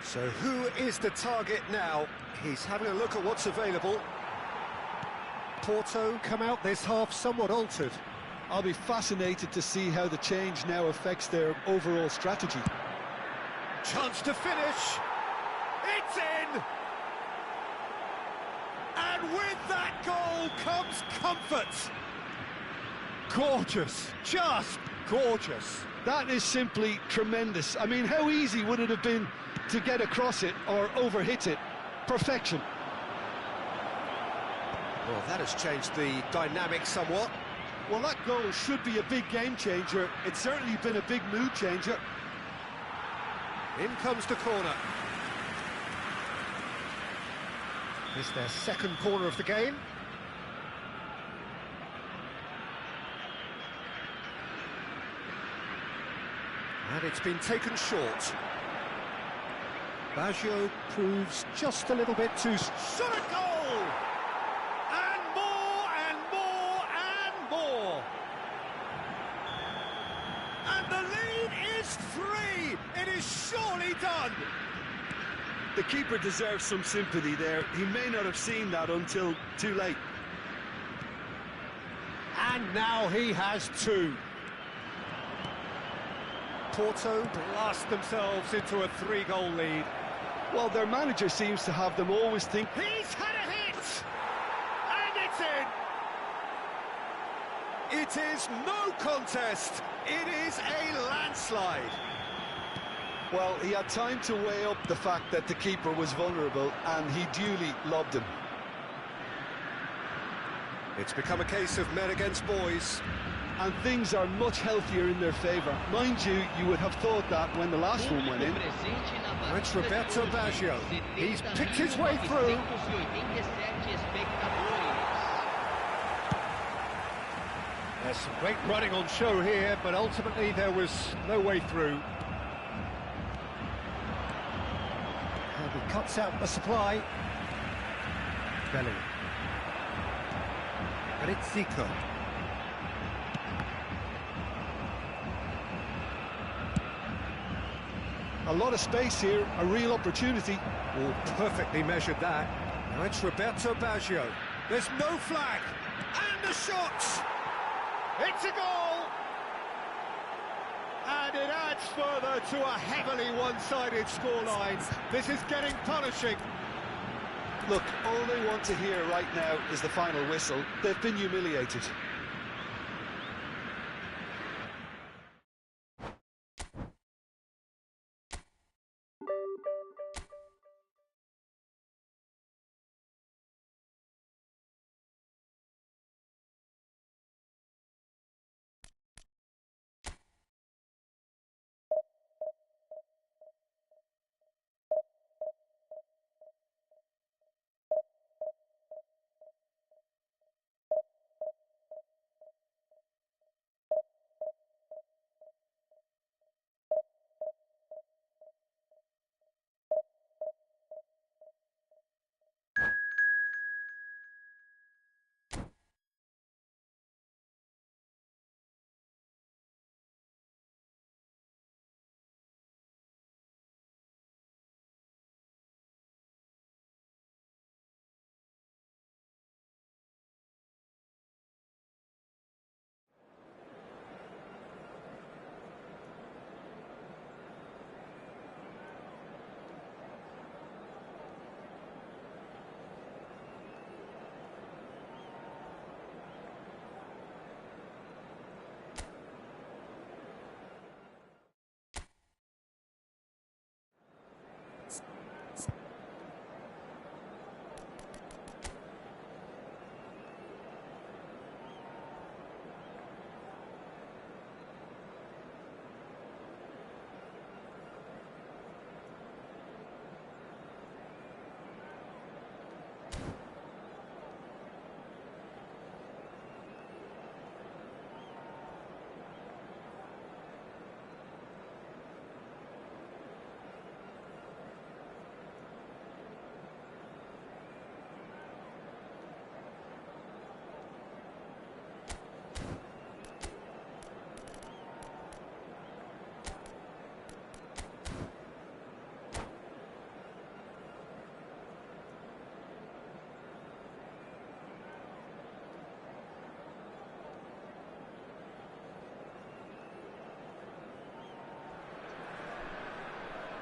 So who is the target now? He's having a look at what's available. Porto come out this half somewhat altered. I'll be fascinated to see how the change now affects their overall strategy. Chance to finish. It's in! And with that goal comes comfort. Gorgeous, just gorgeous. That is simply tremendous. I mean, how easy would it have been to get across it or overhit it? Perfection. Well, that has changed the dynamic somewhat. Well, that goal should be a big game changer. It's certainly been a big mood changer. In comes the corner. It's their second corner of the game. And it's been taken short. Baggio proves just a little bit too... Shot a goal! And more, and more, and more! And the lead is 3! It is surely done! The keeper deserves some sympathy there. He may not have seen that until too late. And now he has 2. Porto blast themselves into a 3-goal lead. Well, their manager seems to have them always think... He's had a hit! And it's in! It is no contest. It is a landslide. Well, he had time to weigh up the fact that the keeper was vulnerable, and he duly lobbed him. It's become a case of men against boys. And things are much healthier in their favour. Mind you, you would have thought that when the last one went in. Now it's Roberto Baggio. He's picked his way through. There's some great running on show here, but ultimately there was no way through. And he cuts out the supply. Bellingham. And it's Zico. A lot of space here, a real opportunity. Oh, perfectly measured that. Now it's Roberto Baggio. There's no flag. And the shot! It's a goal! And it adds further to a heavily one-sided scoreline. This is getting punishing. Look, all they want to hear right now is the final whistle. They've been humiliated.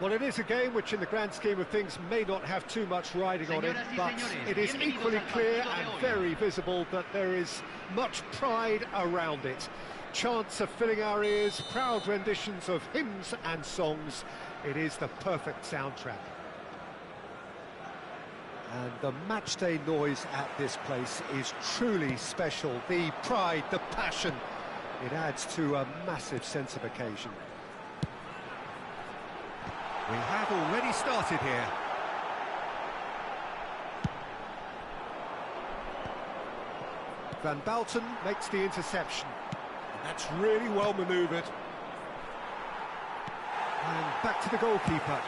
Well, it is a game which in the grand scheme of things may not have too much riding on it, but it is equally clear and very visible that there is much pride around it. Chants are filling our ears, proud renditions of hymns and songs. It is the perfect soundtrack. And the matchday noise at this place is truly special. The pride, the passion, it adds to a massive sense of occasion. We have already started here. Van Balten makes the interception. And that's really well manoeuvred. And back to the goalkeeper.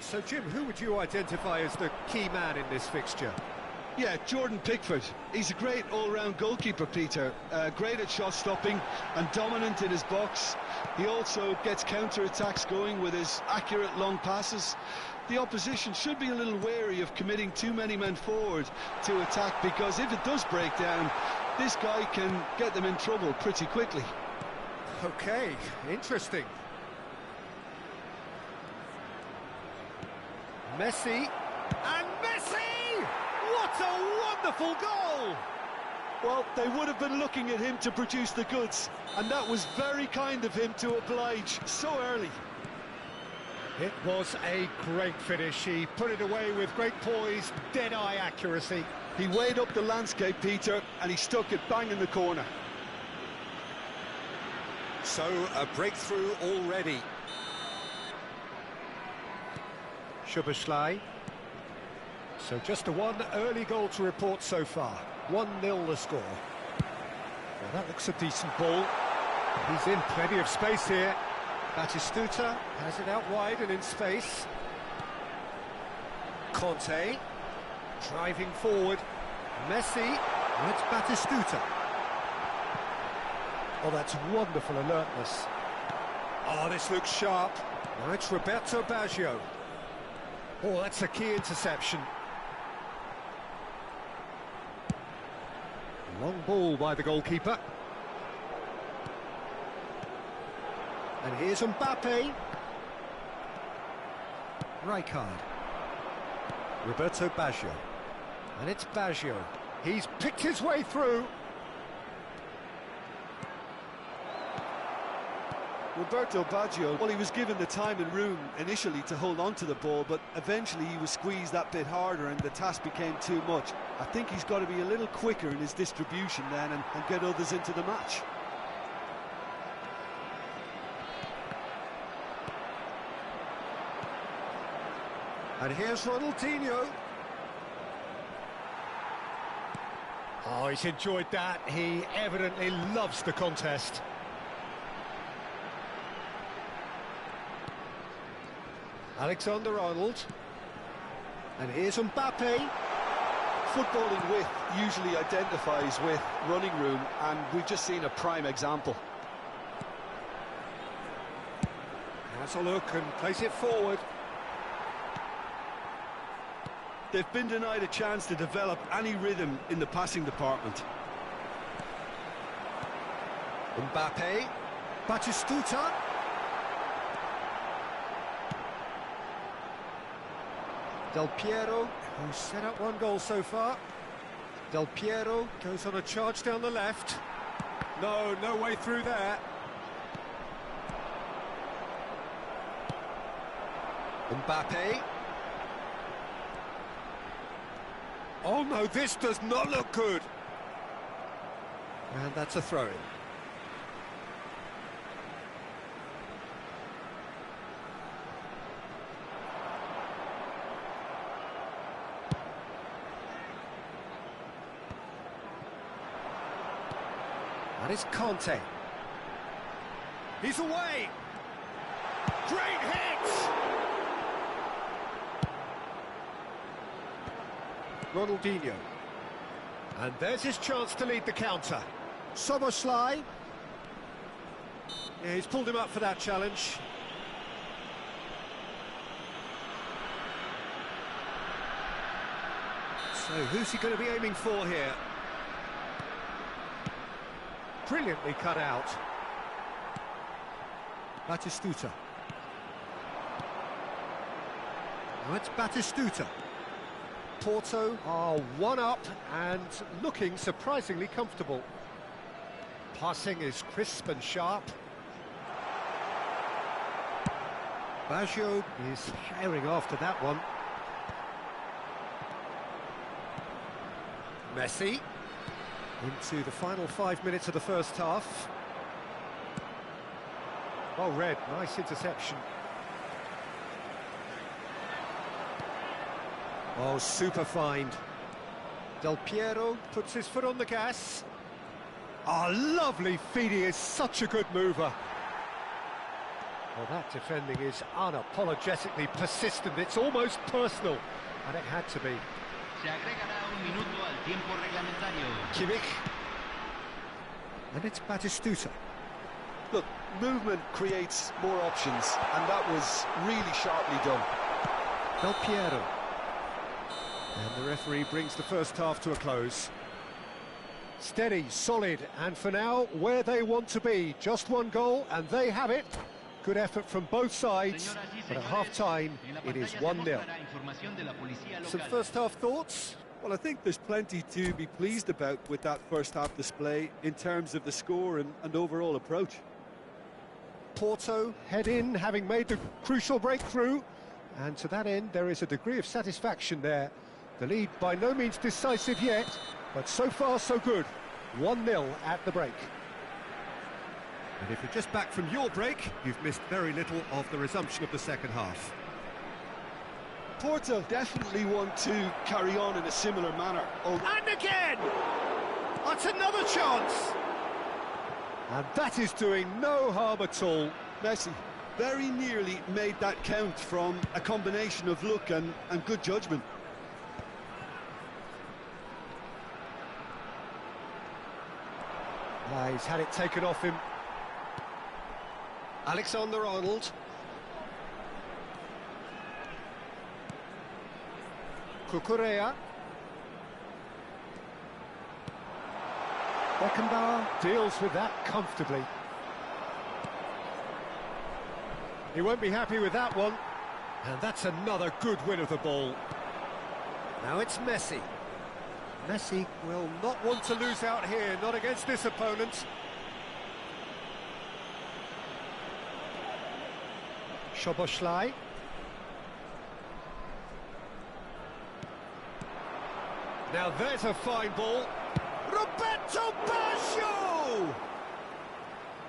So, Jim, who would you identify as the key man in this fixture? Yeah, Jordan Pickford. He's a great all-round goalkeeper, Peter. Great at shot stopping and dominant in his box. He also gets counter-attacks going with his accurate long passes. The opposition should be a little wary of committing too many men forward to attack, because if it does break down, This guy can get them in trouble pretty quickly. Okay, interesting. Messi, and Messi! What a wonderful goal! Well, they would have been looking at him to produce the goods, and that was very kind of him to oblige so early. It was a great finish. He put it away with great poise, dead-eye accuracy. He weighed up the landscape, Peter, and he stuck it bang in the corner. So, a breakthrough already. Szoboszlai. So just a one early goal to report so far. 1-0 the score. Well, that looks a decent ball. He's in plenty of space here. Batistuta has it out wide and in space. Conte driving forward. Messi, and it's Batistuta. Oh, that's wonderful alertness. Oh, this looks sharp. Now it's Roberto Baggio. Oh, that's a key interception. Long ball by the goalkeeper. And here's Mbappe. Rijkaard. Roberto Baggio. And it's Baggio. He's picked his way through. Roberto Baggio, well, he was given the time and room initially to hold on to the ball, but eventually he was squeezed that bit harder and the task became too much. I think he's got to be a little quicker in his distribution then and get others into the match. And here's Ronaldinho. Oh, he's enjoyed that. He evidently loves the contest. Alexander-Arnold. And here's Mbappe. Footballing width usually identifies with running room, and we've just seen a prime example. Has a look and plays it forward. They've been denied a chance to develop any rhythm in the passing department. Mbappe. Batistuta. Del Piero, who's set up one goal so far. Del Piero goes on a charge down the left. No way through there. Mbappe. Oh no, this does not look good. And that's a throw-in. That is Conte. He's away. Great hit! Ronaldinho. And there's his chance to lead the counter. Szoboszlai. Yeah, he's pulled him up for that challenge. So who's he going to be aiming for here? Brilliantly cut out. Batistuta. Now it's Batistuta. Porto are one up and looking surprisingly comfortable. Passing is crisp and sharp. Baggio is herring after that one. Messi. Into the final 5 minutes of the first half. Well read, nice interception. Oh, super find. Del Piero puts his foot on the gas. Oh, lovely feed, he is such a good mover. Well, that defending is unapologetically persistent, it's almost personal, and it had to be. Se agregará un minuto al tiempo reglamentario. Kimmich. And it's Batistuta. Look, movement creates more options, and that was really sharply done. Del Piero. And the referee brings the first half to a close. Steady, solid, and for now, where they want to be. Just one goal, and they have it. Good effort from both sides, but at half-time, it is 1-0. Some first-half thoughts? Well, I think there's plenty to be pleased about with that first-half display in terms of the score and overall approach. Porto head in, having made the crucial breakthrough, and to that end, there is a degree of satisfaction there. The lead by no means decisive yet, but so far so good. 1-0 at the break. And if you're just back from your break, you've missed very little of the resumption of the second half. Porto definitely want to carry on in a similar manner. And again! That's another chance! And that is doing no harm at all. Messi very nearly made that count from a combination of luck and good judgment. He's had it taken off him. Alexander-Arnold. Cucurella. Beckenbauer deals with that comfortably. He won't be happy with that one. And that's another good win of the ball. Now it's Messi. Messi will not want to lose out here, not against this opponent. Szoboszlai. Now there's a fine ball. Roberto Baggio!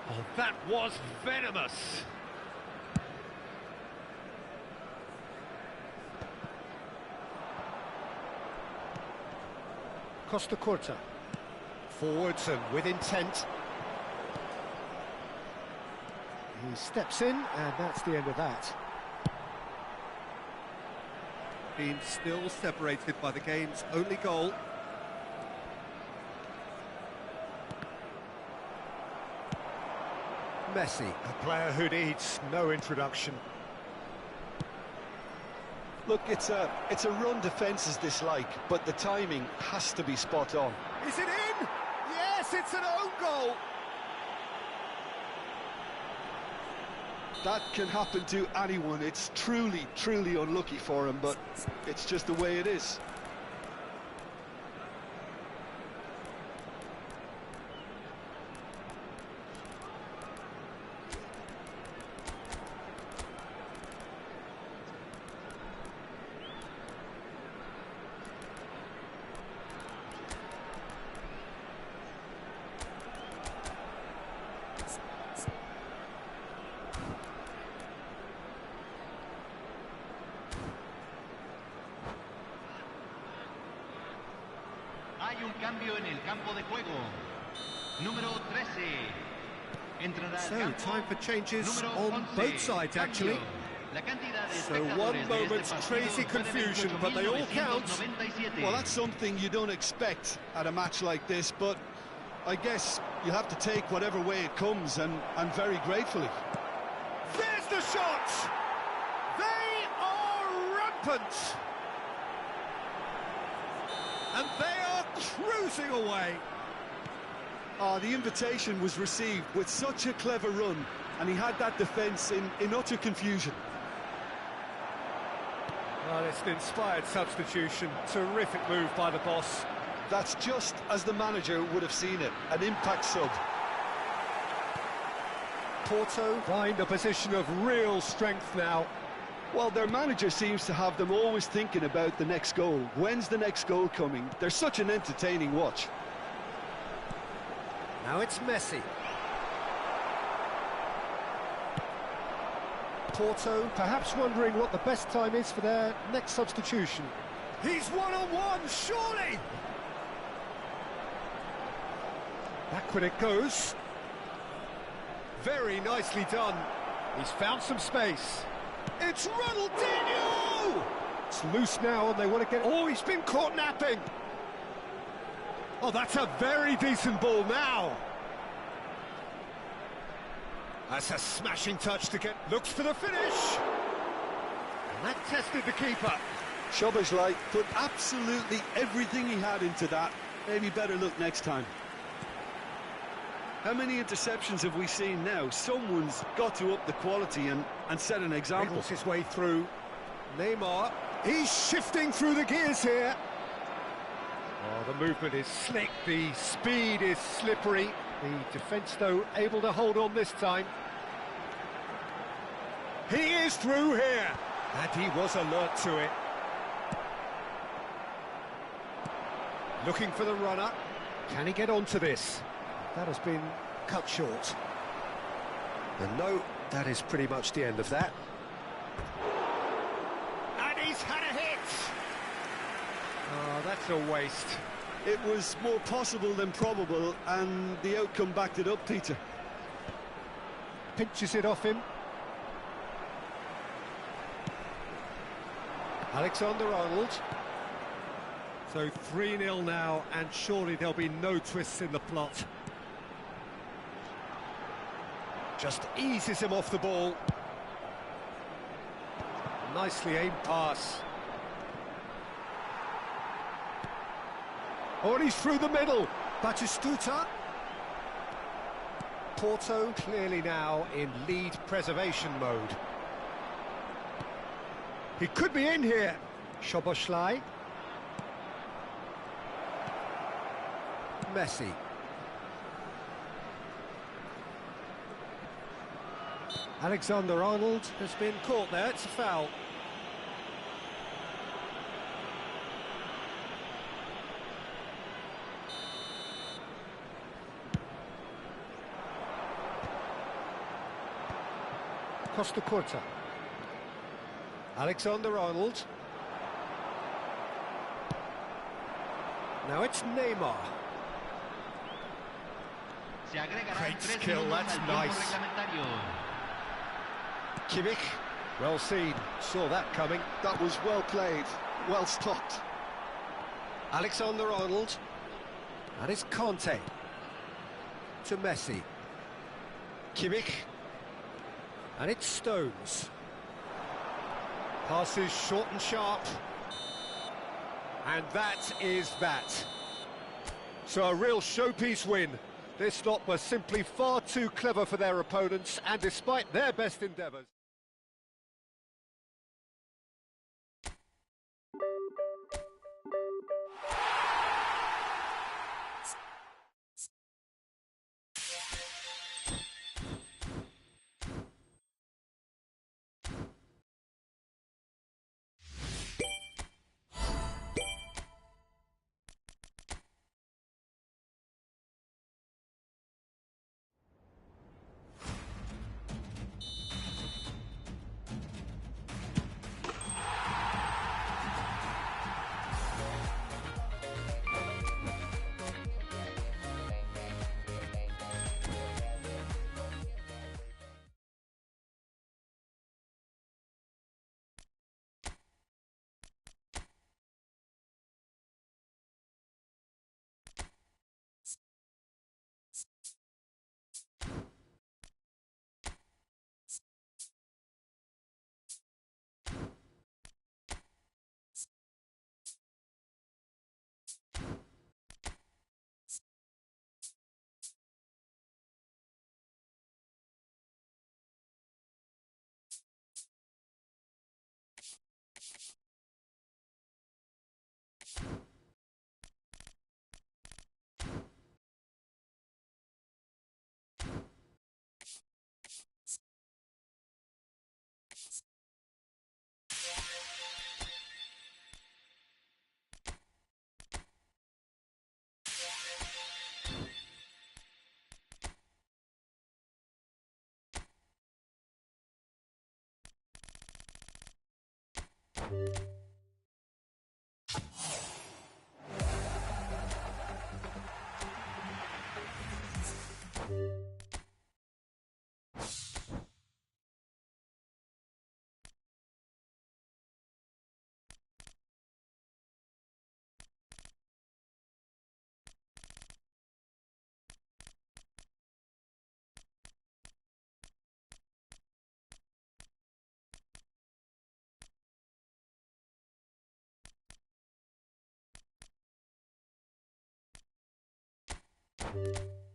Oh, that was venomous. Costa Curta. Forwards and with intent. He steps in, and that's the end of that. Being still separated by the game's only goal. Messi. A player who needs no introduction. Look, it's a run defence's dislike, but the timing has to be spot on. Is it in? Yes, it's an own goal. That can happen to anyone. It's truly, truly unlucky for him, but it's just the way it is. Hay un cambio en el campo de juego. Número 13. Entrará So, al campo time for changes número on 11. both sides, actually. Cambio. La cantidad de So, espectadores one de este moment's partido crazy fue de confusion, but they all count. 28.997. Well, that's something you don't expect at a match like this, but I guess you have to take whatever way it comes, and very gratefully. There's the shot! They are rampant! And they are cruising away. The invitation was received with such a clever run, and he had that defence in utter confusion. Well, it's an inspired substitution. Terrific move by the boss. That's just as the manager would have seen it, an impact sub. Porto find a position of real strength now. Well, their manager seems to have them always thinking about the next goal. When's the next goal coming? They're such an entertaining watch. Now it's Messi. Porto perhaps wondering what the best time is for their next substitution. He's one-on-one, surely! Backward it goes. Very nicely done. He's found some space. It's Ronaldinho! It's loose now and they want to get... Oh, he's been caught napping. Oh, that's a very decent ball now. That's a smashing touch to get... Looks for the finish. And that tested the keeper. Szoboszlai put absolutely everything he had into that, Maybe better look next time. How many interceptions have we seen now? Someone's got to up the quality and set an example. Wriggles his way through. Neymar, he's shifting through the gears here. Oh, the movement is slick, the speed is slippery. The defence, though, able to hold on this time. He is through here, and he was alert to it. Looking for the runner. Can he get onto this? That has been cut short. And no, that is pretty much the end of that. And he's had a hit! Oh, that's a waste. It was more possible than probable, and the outcome backed it up, Peter. Pinches it off him. Alexander-Arnold. So 3-0 now, and surely there'll be no twists in the plot. Just eases him off the ball. Nicely aimed pass. Oh, and he's through the middle. Batistuta. Porto clearly now in lead preservation mode. He could be in here. Szoboszlai. Messi. Alexander-Arnold has been caught there. It's a foul. Costa Curta. Alexander-Arnold. Now it's Neymar. Great skill, that's nice. Kimmich, well seen, saw that coming. That was well played, well stopped. Alexander-Arnold. And it's Conte. To Messi. Kimmich. And it's Stones. Passes short and sharp. And that is that. So a real showpiece win. This lot were simply far too clever for their opponents, and despite their best endeavours. it.